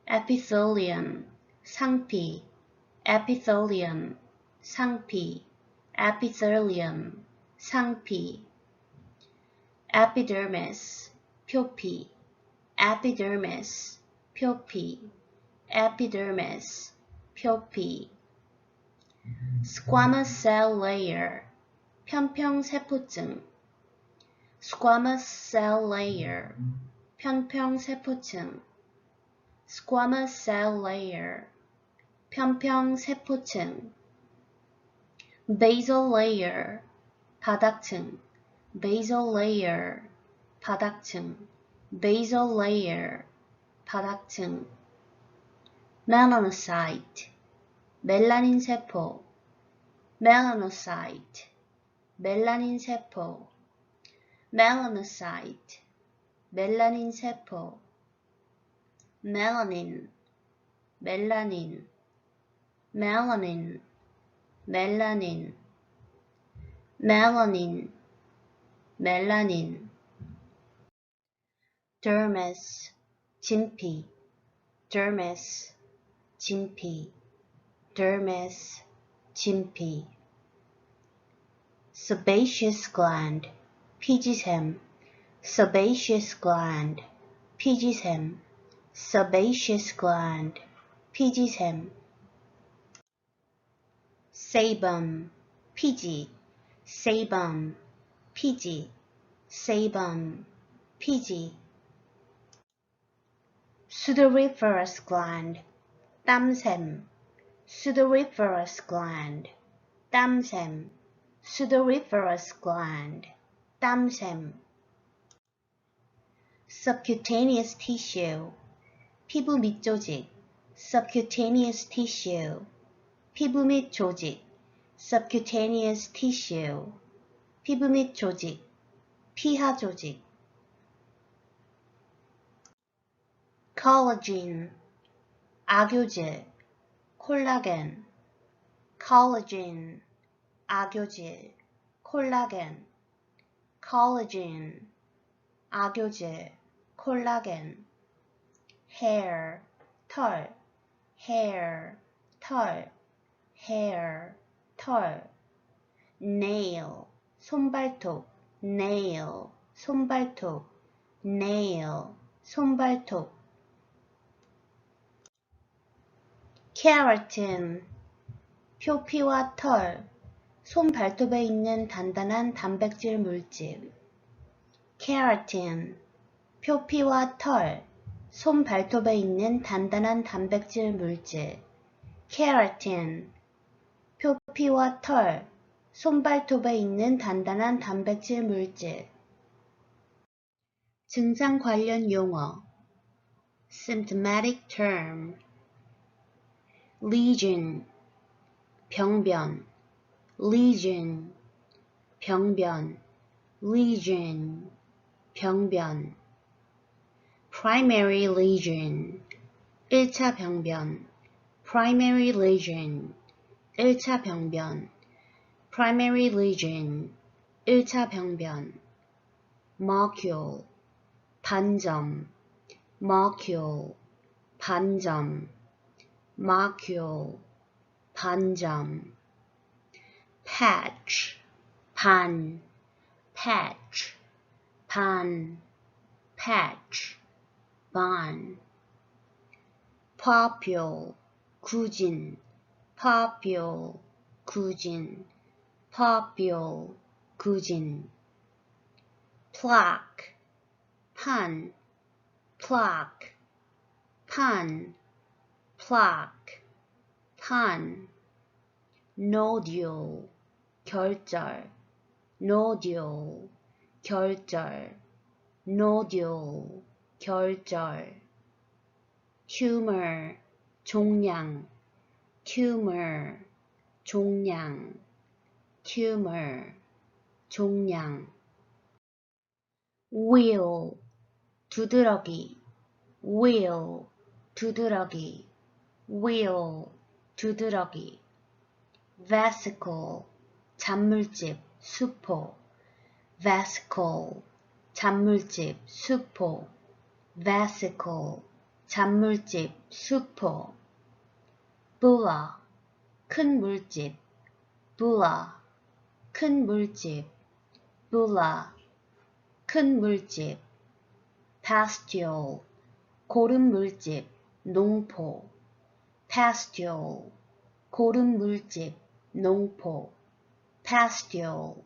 epithelium, 상피. epithelium, 상피. epithelium, 상피. epidermis, 표피. epidermis, 표피. epidermis, 표피. squamous cell layer, 편평세포층. squamous cell layer, 편평세포층. squamous cell layer, 편평세포층. basal layer, 바닥층. basal layer, 바닥층. basal layer, 바닥층. melanocyte, 멜라닌 세포. melanocyte, 멜라닌 세포. melanocyte, 멜라닌 세포. melanin, 멜라닌. melanin, 멜라닌. melanin, 멜라닌. dermis, 진피. dermis, 진피. dermis, 진피. sebaceous gland, 피지샘. sebaceous gland, 피지샘. sebaceous gland, 피지샘. sebum, 피지. sebum, 피지. sebum, 피지. sudoriferous gland, 땀샘. sudoriferous gland, 땀샘. sudoriferous gland, 땀샘. subcutaneous tissue, 피부 및 조직. subcutaneous tissue, 피부 및 조직. subcutaneous tissue, 피부 및 조직. 피하 조직. collagen, 악효질. 콜라겐. collagen, 악효질. 콜라겐. collagen, 악효질. 콜라겐. hair, 털. hair, 털. hair, 털. nail, 손발톱. nail, 손발톱. nail, 손발톱. keratin, 표피와 털, 손 발톱에 있는 단단한 단백질 물질. keratin, 표피와 털, 손 발톱에 있는 단단한 단백질 물질. keratin, 표피와 털, 손발톱에 있는 단단한 단백질 물질. 증상 관련 용어. symptomatic term. lesion, 병변. lesion, 병변. lesion, 병변. primary lesion, 1차 병변. primary lesion, 1차 병변. primary lesion, 1차 병변. macule, 반점. macule, 반점. macule, 반점. patch, 반. patch, 반. patch, 반. papule, 구진. papule, 구진. papule, 구진. plaque, 판. plaque, 판. plaque, 판. nodule, 결절. nodule, 결절. nodule, 결절. tumor, 종양. tumor, 종양. tumor, 종양. wheel, 두드러기. wheel, 두드러기. wheel, 두드러기. vesicle, 잔물집, 수포. vesicle, 잔물집, 수포. vesicle, 잔물집, 수포. bulla, 큰 물집. bulla, 큰 물집. bulla, 큰 물집. pustule, 고름 물집, 농포. pustule, 고름 물집, 농포. pustule,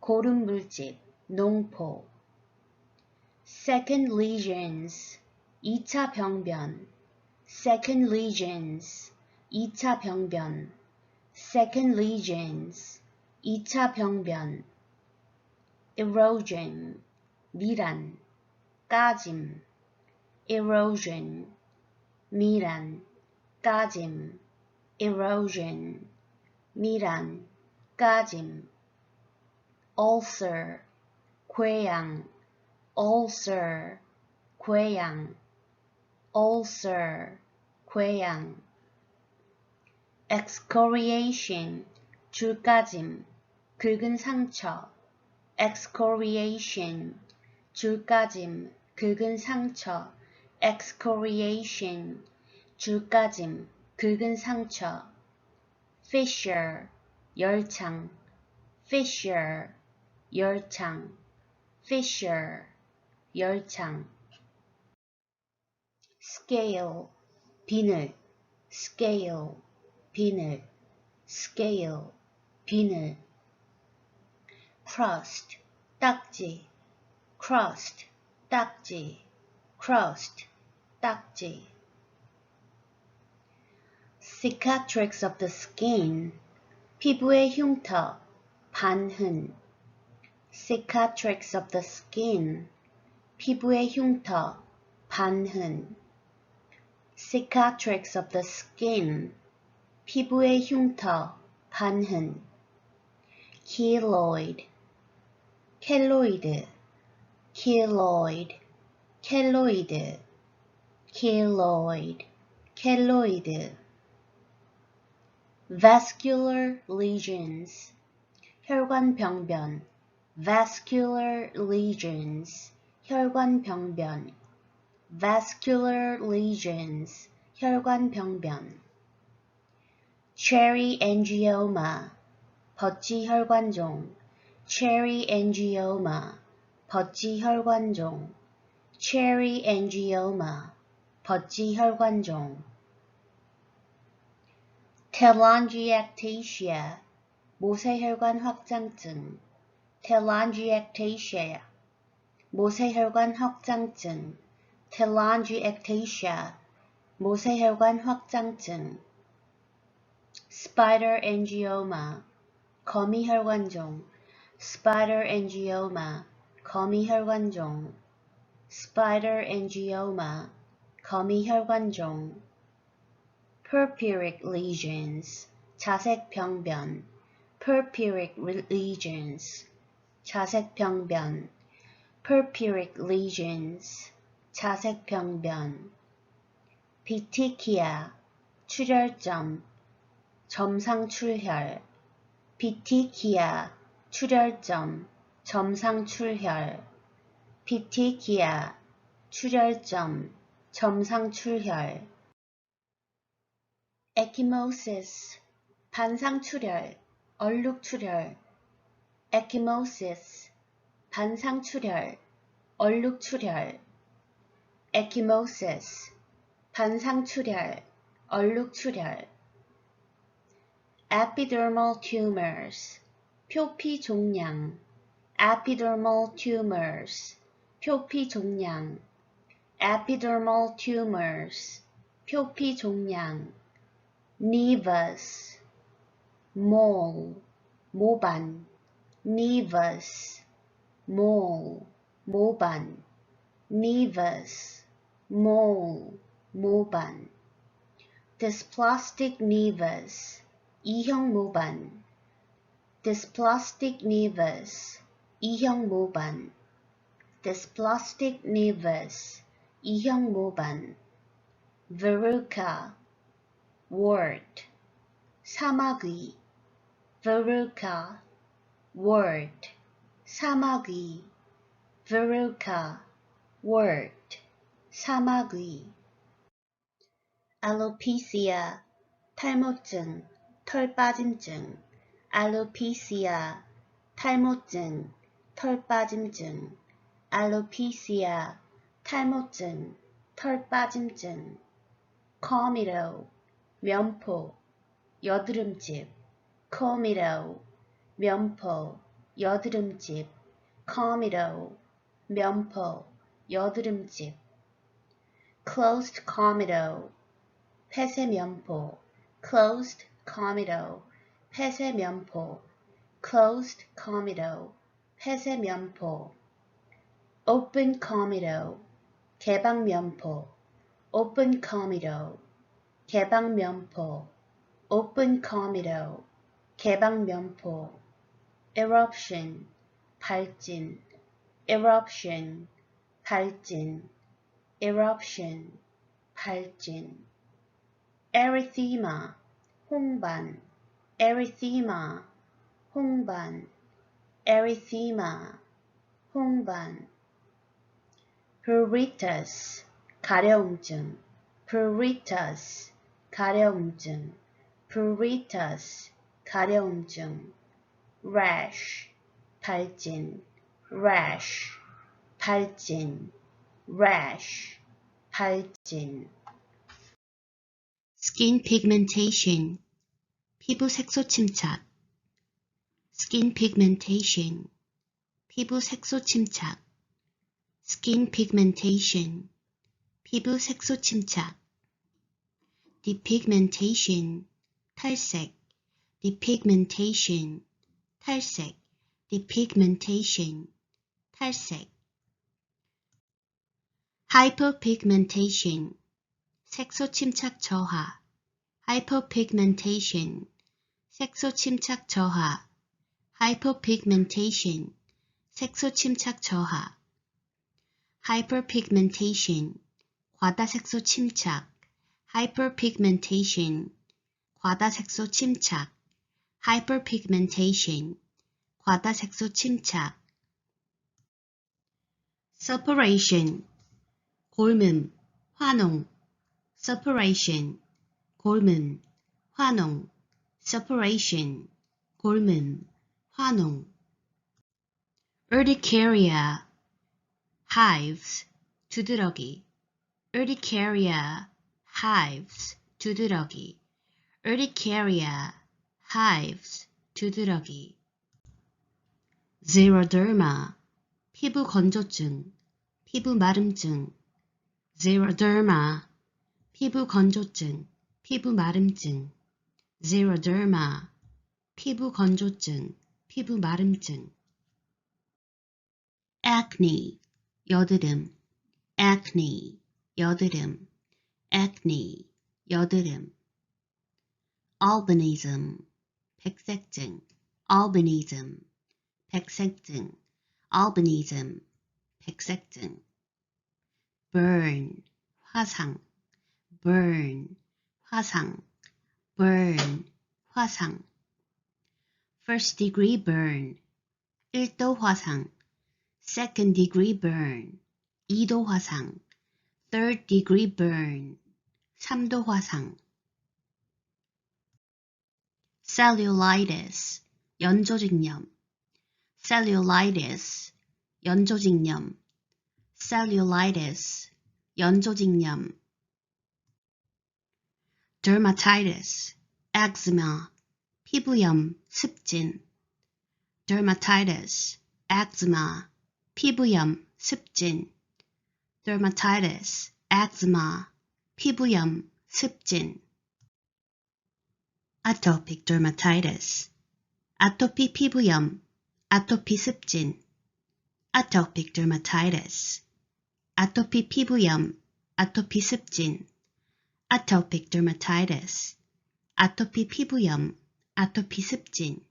고름 물집, 농포. second lesions, 2차 병변. second lesions, 2차 병변. second lesions, 2차 병변. erosion, 미란. 까짐. erosion, 미란. 까짐. erosion, 미란. 까짐. ulcer, 궤양. ulcer, 궤양. ulcer, 궤양. excoriation, 줄까짐. 긁은 상처. excoriation, 줄까짐. 긁은 상처. excoriation, 줄까짐. 긁은 상처. fissure, 열창. fissure, 열창. fissure, 열창. scale, 비늘. scale, 비늘. scale, 비늘. crust, 딱지. crust, 딱지. crust, 딱지. cicatrix of the skin, 피부의 흉터, 반흔. cicatrix of the skin, 피부의 흉터, 반흔. cicatrix of the skin, 피부의 흉터, 반흔. keloid, 켈로이드. keloid, 켈로이드. keloid, 켈로이드. vascular lesions, 혈관병변. vascular lesions, 혈관병변. vascular lesions, 혈관병변. cherry angioma, 버치혈관종. cherry angioma, 버치혈관종. cherry angioma, 버치혈관종. telangiectasia, 모세혈관 확장증, telangiectasia, 모세혈관 확장증, telangiectasia, 모세혈관 확장증, spider angioma, 거미혈관종, spider angioma, 거미혈관종, spider angioma, 거미혈관종, purpuric lesions, 자색병변, purpuric lesions, 자색병변, purpuric lesions, 자색병변, petechia, 출혈점, 점상출혈, petechia, 출혈점, 점상출혈, petechia, 출혈점, 점상출혈, ecchymosis, 반상출혈, 얼룩출혈, ecchymosis, 반상출혈, 얼룩출혈, ecchymosis, 반상출혈, 얼룩출혈, epidermal tumors, 표피종양, epidermal tumors, 표피종양, epidermal tumors, 표피종양, nevus, mole, 모반, nevus, mole, 모반, nevus, mole, 모반, dysplastic nevus, 이형 모반, dysplastic nevus, 이형 모반, dysplastic nevus, 이형 모반, verruca, wart, 사마귀, verruca, wart, 사마귀, verruca, wart, 사마귀, alopecia, 탈모증, 털 빠짐증, alopecia, 탈모증, 털 빠짐증, alopecia, 탈모증, 털 빠짐증, comedo, 면포, 여드름집, comedo, 면포, 여드름집, comedo, 면포, 여드름집, closed comedo, 폐쇄면포, closed comedo, 폐쇄면포, closed comedo, 폐쇄면포, open comedo, 개방면포, open comedo, 개방면포, open comedo, 개방면포, eruption, 발진, eruption, 발진, eruption, 발진, erythema, 홍반, erythema, 홍반, erythema, 홍반, pruritus, 가려움증, pruritus, 가려움증, pruritus, 가려움증, rash, 발진, rash, 발진, rash, 발진, skin pigmentation, 피부 색소 침착, skin pigmentation, 피부 색소 침착, skin pigmentation, 피부 색소 침착, depigmentation, 탈색, depigmentation, 탈색, depigmentation, 탈색, hypopigmentation, 색소 침착 저하, hypopigmentation, 색소 침착 저하, hypopigmentation, 색소 침착 저하, hyperpigmentation, 과다 색소 침착, hyperpigmentation, 과다 색소 침착, hyperpigmentation, 과다 색소 침착, suppuration, 골문, 화농, suppuration, 골문, 화농, suppuration, 골문, 화농, urticaria, hives, 두드러기, urticaria, hives, 두드러기, urticaria, hives, 두드러기. xeroderma, 피부 건조증, 피부 마름증. xeroderma, 피부 건조증, 피부 마름증. xeroderma, 피부 건조증, 피부 마름증. acne, 여드름. acne, 여드름. acne, 여드름. albinism, 백색증. albinism, 백색증. albinism, 백색증. burn, 화상. burn, 화상. burn, 화상. first degree burn, 1도 화상. second degree burn, 2도 화상. third degree burn, 3도 화상. cellulitis, 연조직염. cellulitis, 연조직염. cellulitis, 연조직염. dermatitis, eczema, 피부염, 습진. dermatitis, eczema, 피부염, 습진. dermatitis, eczema, 피부염, 습진. atopic dermatitis, 아토피 피부염, 아토피 습진. atopic dermatitis, 아토피 피부염, 아토피 습진. atopic dermatitis, 아토피 피부염, 아토피 습진.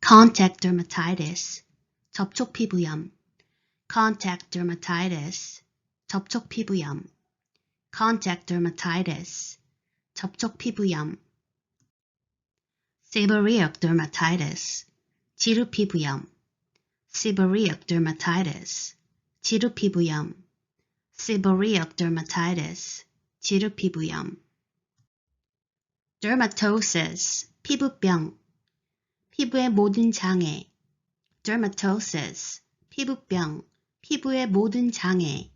contact dermatitis, 접촉 피부염. contact dermatitis, 접촉 피부염. contact dermatitis, 접촉 피부염. seborrheic dermatitis, 지루 피부염. seborrheic dermatitis, 지루 피부염. seborrheic dermatitis, 지루 피부염. dermatosis, 피부병. 피부의 모든 장애. dermatosis, 피부병. 피부의 모든 장애.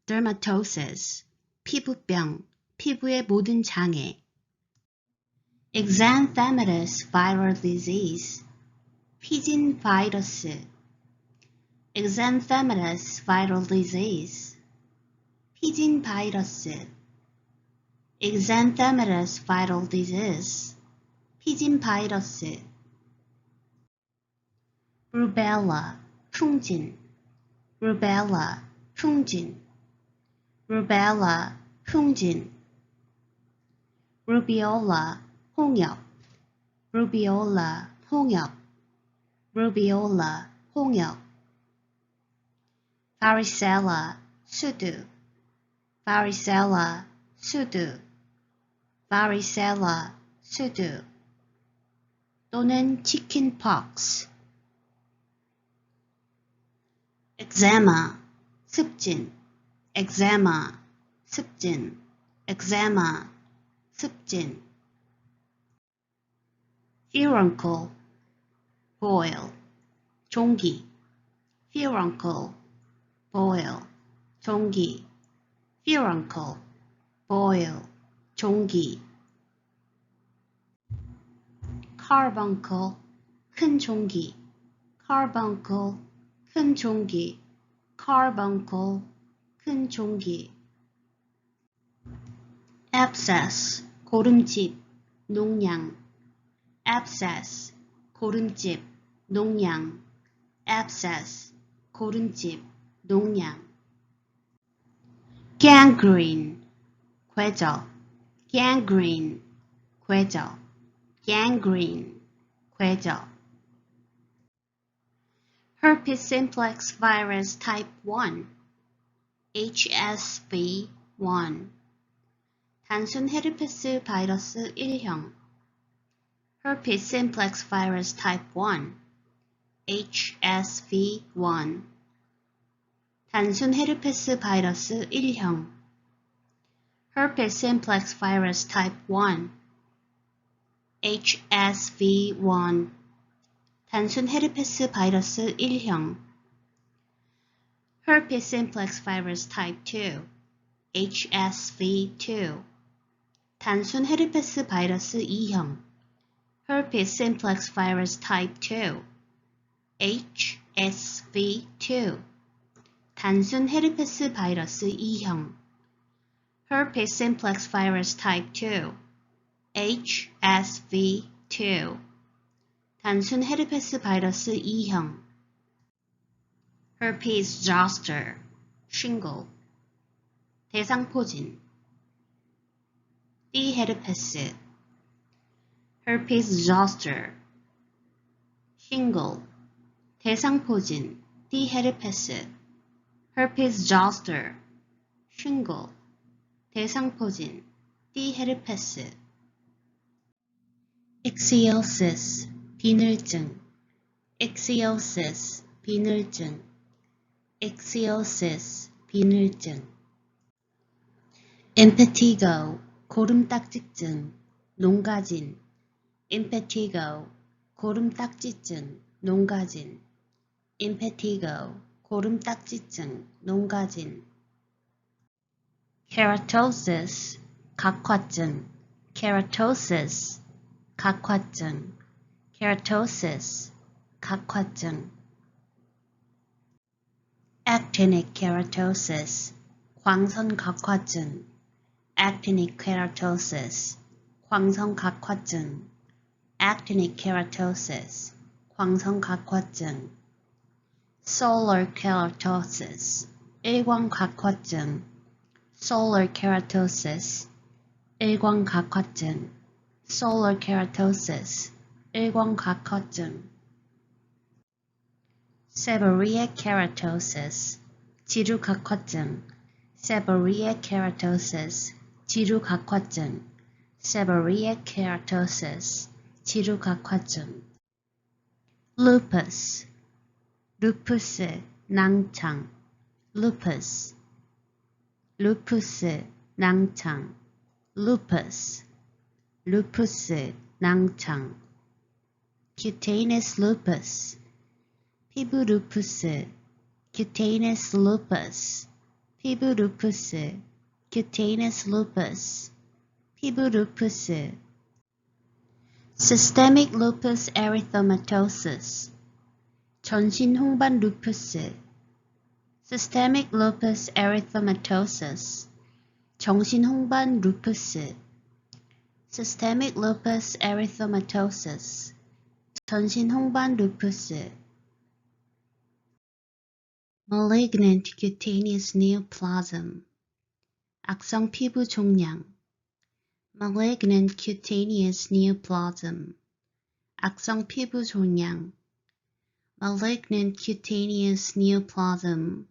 dermatosis, 피부병. 피부의 모든 장애. exanthematous viral disease, 피진 바이러스. exanthematous viral disease, 피진 바이러스. exanthematous viral disease, 피진 바이러스. rubella, 풍진. rubella, 풍진. rubella, 풍진. rubeola, 홍역. rubeola, 홍역. rubeola, 홍역. varicella, 수두. varicella, 수두. varicella, 수두. 또는 chickenpox. eczema, 습진. eczema, 습진. eczema, 습진. furuncle, boil, 종기. furuncle, boil, 종기. furuncle, boil, 종기. carbuncle, 큰 종기. carbuncle, 큰 종기. carbuncle, 큰 종기. abscess, 고름집, 농양. abscess, 고름집, 농양. abscess, 고름집, 농양. gangrene, 궤적. gangrene, 궤적. gangrene, 궤적. herpes simplex virus type 1, HSV1. 단순 헤르페스 바이러스 1형. herpes simplex virus type 1, HSV1. 단순 헤르페스 바이러스 1형. herpes simplex virus type 1, HSV1. 단순 헤르페스 바이러스 1형. herpes simplex virus type 2, HSV2. 단순 헤르페스 바이러스 2형 Herpes simplex virus type 2 HSV2 단순 헤르페스 바이러스 2형 Herpes simplex virus type 2 HSV2 단순 헤르페스 바이러스 2형 Herpes zoster shingle 대상포진 Dherpes Herpes zoster shingle 대상포진 Dherpes Herpes zoster shingle 대상포진 Dherpes Ichthyosis 비늘증 Ichthyosis 비늘증 Ichthyosis 비늘증 Impetigo 고름딱지증 농가진 Impetigo 고름딱지증 농가진 Impetigo 고름딱지증 농가진 Keratosis 각화증 Keratosis 각화증 Keratosis 각화증 Actinic keratosis 광선 각화증 Actinic keratosis 광선 각화증 Actinic keratosis 광선 각화증 Solar keratosis 일광 각화증 Solar keratosis 일광 각화증 Solar keratosis 일광 각화증 Seborrheic keratosis 지루 각화증 Seborrheic keratosis 지루 각화증 Seborrheic keratosis 지루 각화증 Lupus 루푸스 낭창 Lupus 루푸스 낭창 Lupus 루푸스 낭창 Cutaneous lupus 피부 루푸스 Cutaneous lupus 피부 루푸스 Cutaneous lupus 피부 루푸스 Systemic lupus erythematosus 전신 홍반 루푸스 Systemic lupus erythematosus 정신 홍반 루푸스 Systemic lupus erythematosus 전신 홍반 루푸스 Malignant cutaneous neoplasm 악성 피부 종양 Malignant cutaneous neoplasm 악성 피부 종양 Malignant cutaneous neoplasm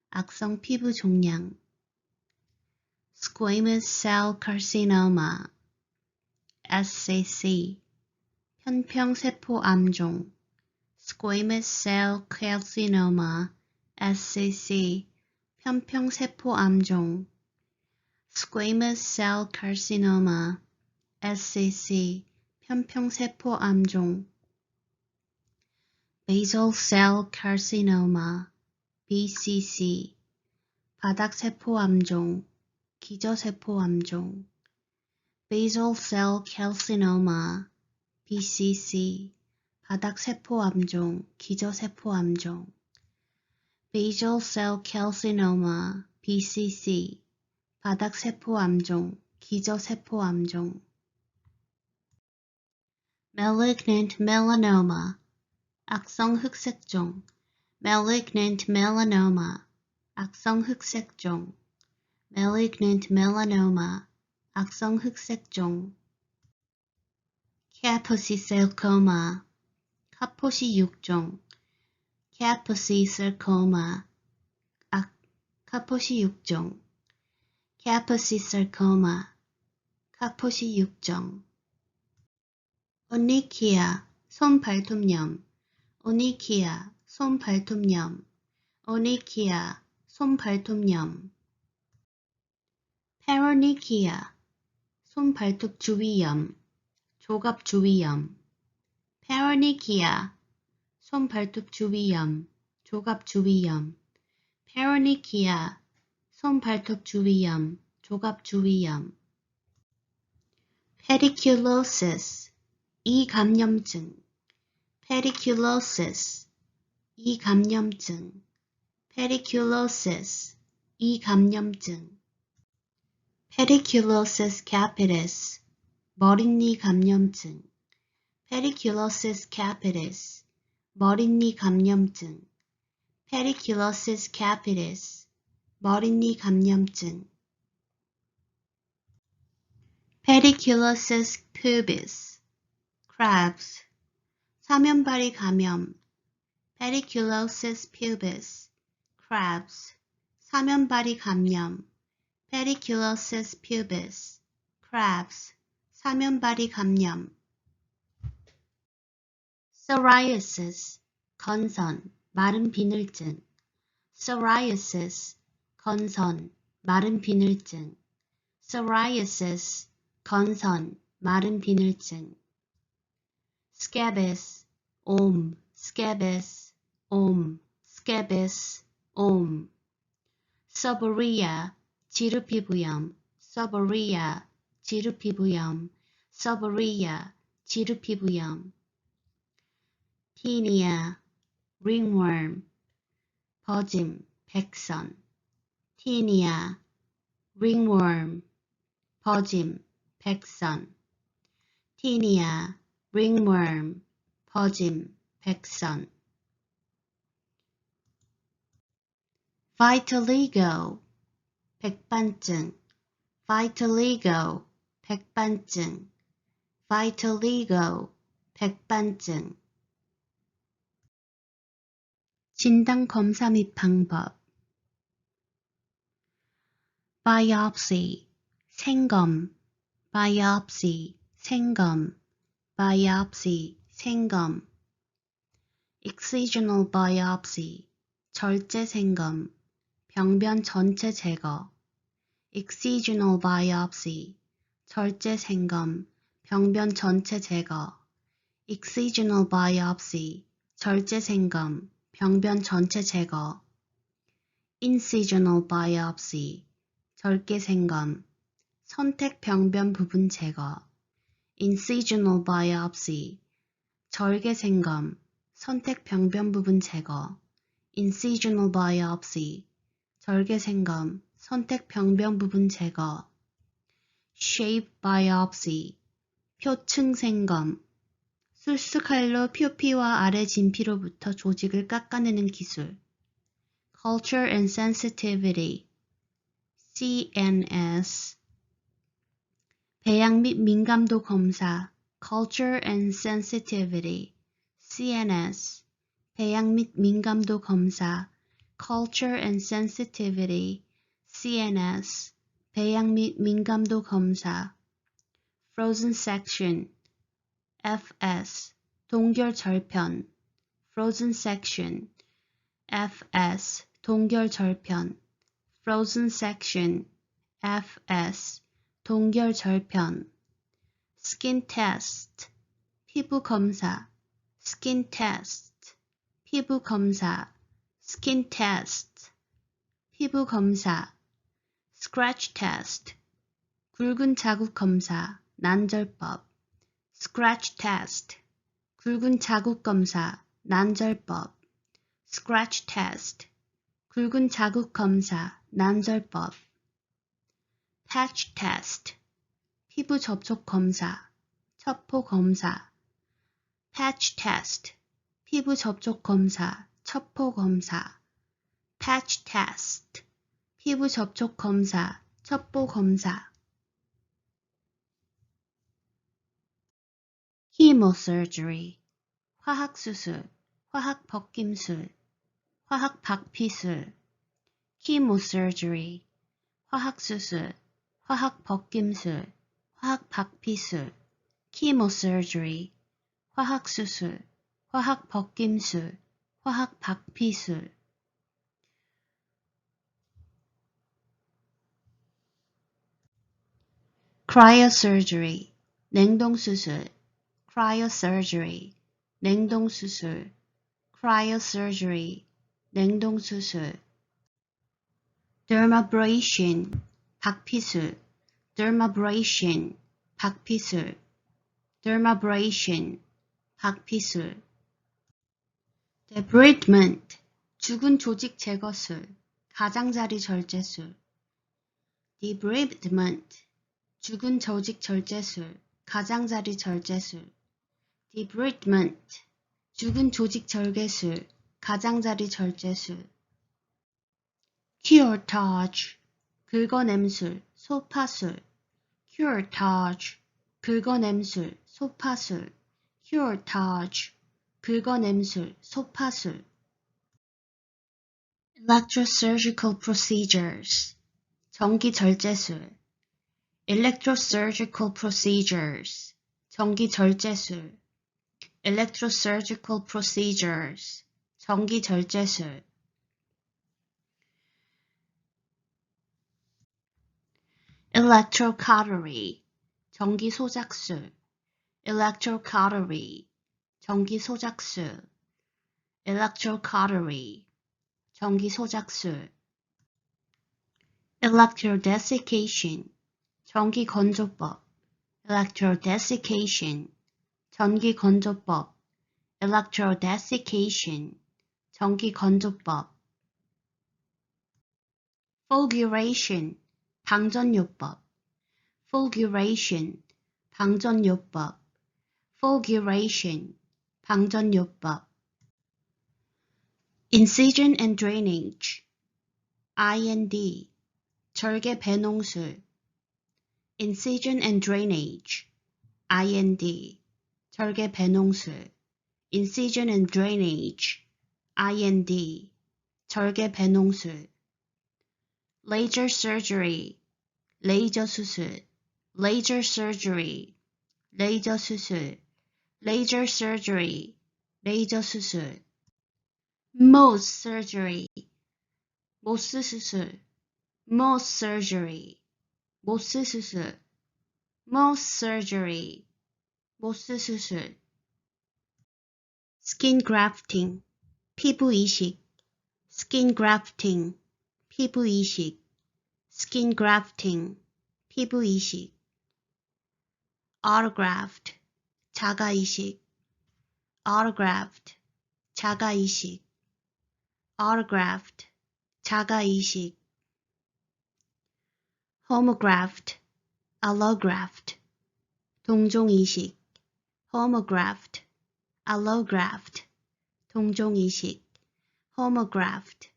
악성 피부 종양 Squamous cell carcinoma SCC 편평세포 암종 Squamous cell carcinoma SCC 편평세포 암종 Squamous cell carcinoma SCC 편평세포 암종 Basal cell carcinoma BCC 바닥세포 암종 기저세포 암종 Basal cell carcinoma BCC 바닥세포 암종 기저세포 암종 Basal cell carcinoma BCC 바닥세포 암종 기저세포 암종 Malignant melanoma 악성 흑색종 Malignant melanoma 악성 흑색종 Malignant melanoma 악성 흑색종 Kaposi sarcoma 카포시 육종 Kaposi sarcoma 카포시 육종 Kaposi sarcoma 카포시 육종 Onychia 손발톱염 Onychia 손발톱염 Onychia 손발톱염 Paronychia 손발톱 주위염 조갑 주위염 Paronychia 손발톱 주위염 조갑 주위염 Paronychia 손발톱 주위염 조갑 주위염 pediculosis, 이감염증, pediculosis, 이감염증, pediculosis, 이감염증. pediculosis capitis, 머릿니 감염증, pediculosis capitis, 머릿니 감염증, pediculosis capitis, 머릿니 감염증. pediculosis pubis, crabs, 사면발이 감염, pediculosis pubis, crabs, 사면발이 감염, pediculosis pubis, crabs, 사면발이 감염. psoriasis, 건선, 마른 비늘증, psoriasis, 건선, 마른 비늘증, psoriasis, 건선, 마른 비늘증. scabies, 옴, scabies, 옴, scabies, 옴. seborrhea, 지루피부염, seborrhea, 지루피부염, seborrhea, 지루피부염. tinea, ringworm, 버짐, 백선. tinea, ringworm, 버짐, 백선. tinea, ringworm, 버짐, 백선. vitiligo, 백반증, vitiligo, 백반증, vitiligo, 백반증. 진단 검사 및 방법. biopsy, 생검, biopsy, 생검, biopsy, 생검. excisional biopsy, 절제 생검, 병변 전체 제거. excisional biopsy, 절제 생검, 병변 전체 제거. excisional biopsy, 절제 생검, 병변 전체 제거. incisional biopsy, 절개 생검, 선택 병변 부분 제거. incisional biopsy, 절개 생검, 선택 병변 부분 제거. incisional biopsy, 절개 생검, 선택 병변 부분 제거. shape biopsy, 표층 생검, 술수칼로 표피와 아래 진피로부터 조직을 깎아내는 기술. culture and sensitivity, CNS. 배양 및 민감도 검사, culture and sensitivity, CNS. 배양 및 민감도 검사, culture and sensitivity, CNS. 배양 및 민감도 검사. frozen section, FS. 동결절편, frozen section, FS. 동결절편, frozen section, FS. 동결절편. skin test, 피부 검사, skin test. 피부 검사, skin test. 피부 검사. scratch test, 굵은 자국 검사, 난절법. scratch test, 굵은 자국 검사, 난절법. scratch test, 굵은 자국 검사, 난절법. patch test, 피부 접촉 검사, 첩포 검사. patch test, 피부 접촉 검사, 첩포 검사. patch test, 피부 접촉 검사, 첩보 검사. chemosurgery, 화학수술, 화학벗김술, 화학박피술. chemosurgery, 화학수술, 화학벗김술, 화학박피술. chemosurgery, 화학수술, 화학벗김술, 화학박피술. cryosurgery, 냉동수술. cryosurgery, 냉동수술. cryosurgery, 냉동수술. dermabrasion, 박피술. dermabrasion, 박피술, dermabrasion, 박피술. debridement, 죽은 조직 제거술, 가장자리 절제술. debridement, 죽은 조직 절제술, 가장자리 절제술. debridement, 죽은 조직 절개술, 가장자리 절제술. curettage, 긁어냄술, 소파술. curettage, 긁어냄술, 소파술. curettage, 긁어냄술, 소파술. electrosurgical procedures, 전기절제술. electrosurgical procedures, 전기절제술. electrosurgical procedures, 전기절제술. electrocautery, 전기소작술. electrocautery, 전기소작술. electrocautery, 전기소작술. electrodesiccation, 전기건조법. electrodesiccation, 전기건조법. electrodesiccation, 전기건조법. fulguration, 방전요법. fulguration, 방전요법. fulguration, 방전요법. incision and drainage, IND, 절개 배농술. incision and drainage, IND, 절개 배농술. incision and drainage, IND, 절개 배농술. laser surgery, 레이저 수술. laser surgery, 레이저 수술. laser surgery, 레이저 수술. Mohs surgery, 모스 수술. Mohs surgery, 모스 수술. Mohs surgery, 모스 수술. skin grafting, 피부 이식. skin grafting, 피부 이식. skin grafting, 피부 이식. autograft, 자가 이식. autograft, 자가 이식. autograft, 자가 이식. homograft, allograft, 동종 이식. homograft, allograft, 동종 이식. homograft,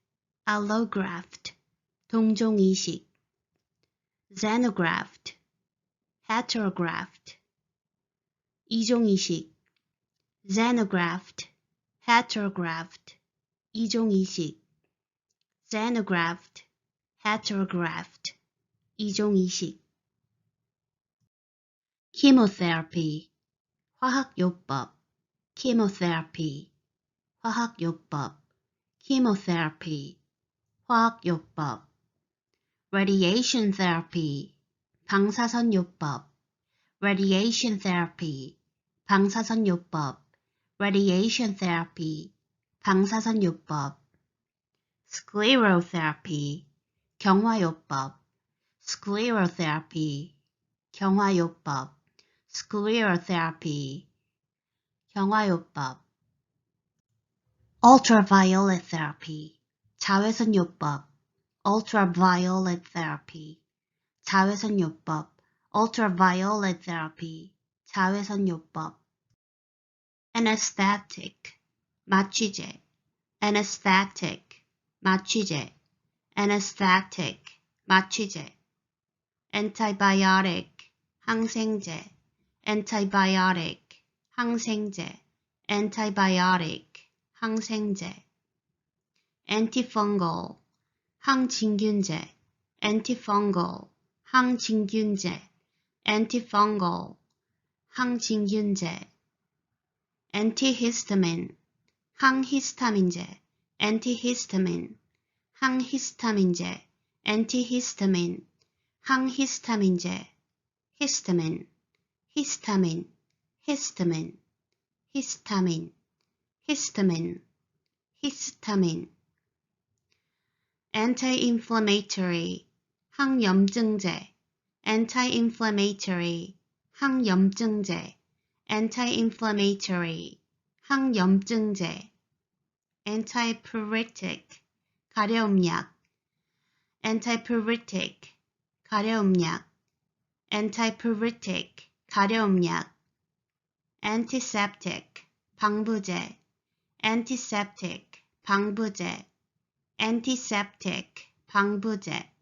allograft, 동종 이식. xenograft, heterograft, 이종 이식. xenograft, heterograft, 이종 이식. xenograft, heterograft, 이종 이식. chemotherapy, 화학요법. chemotherapy, 화학요법. chemotherapy, 화학요법. radiation therapy, 방사선요법. radiation therapy, 방사선요법. radiation therapy, 방사선요법. sclerotherapy, 경화요법. sclerotherapy, 경화요법. sclerotherapy, 경화요법. ultraviolet therapy, 자외선요법. ultraviolet therapy, 자외선요법. ultraviolet therapy, 자외선요법. anesthetic, 마취제. anesthetic, 마취제. anesthetic, 마취제. antibiotic, 항생제. antibiotic, 항생제. antibiotic, 항생제. antifungal, 항진균제. antifungal, 항진균제. antifungal, 항진균제. antihistamine, 항히스타민제. antihistamine, 항히스타민제. antihistamine, 항히스타민제. histamine, histamine, histamine, histamine, histamine, histamine. anti-inflammatory, 항염증제. anti-inflammatory, 항염증제, anti-inflammatory, 항염증제, antipyretic, 가려움약, antipyretic, 가려움약, antipyretic, 가려움약, antiseptic, 방부제, antiseptic, 방부제, antiseptic, 방부제.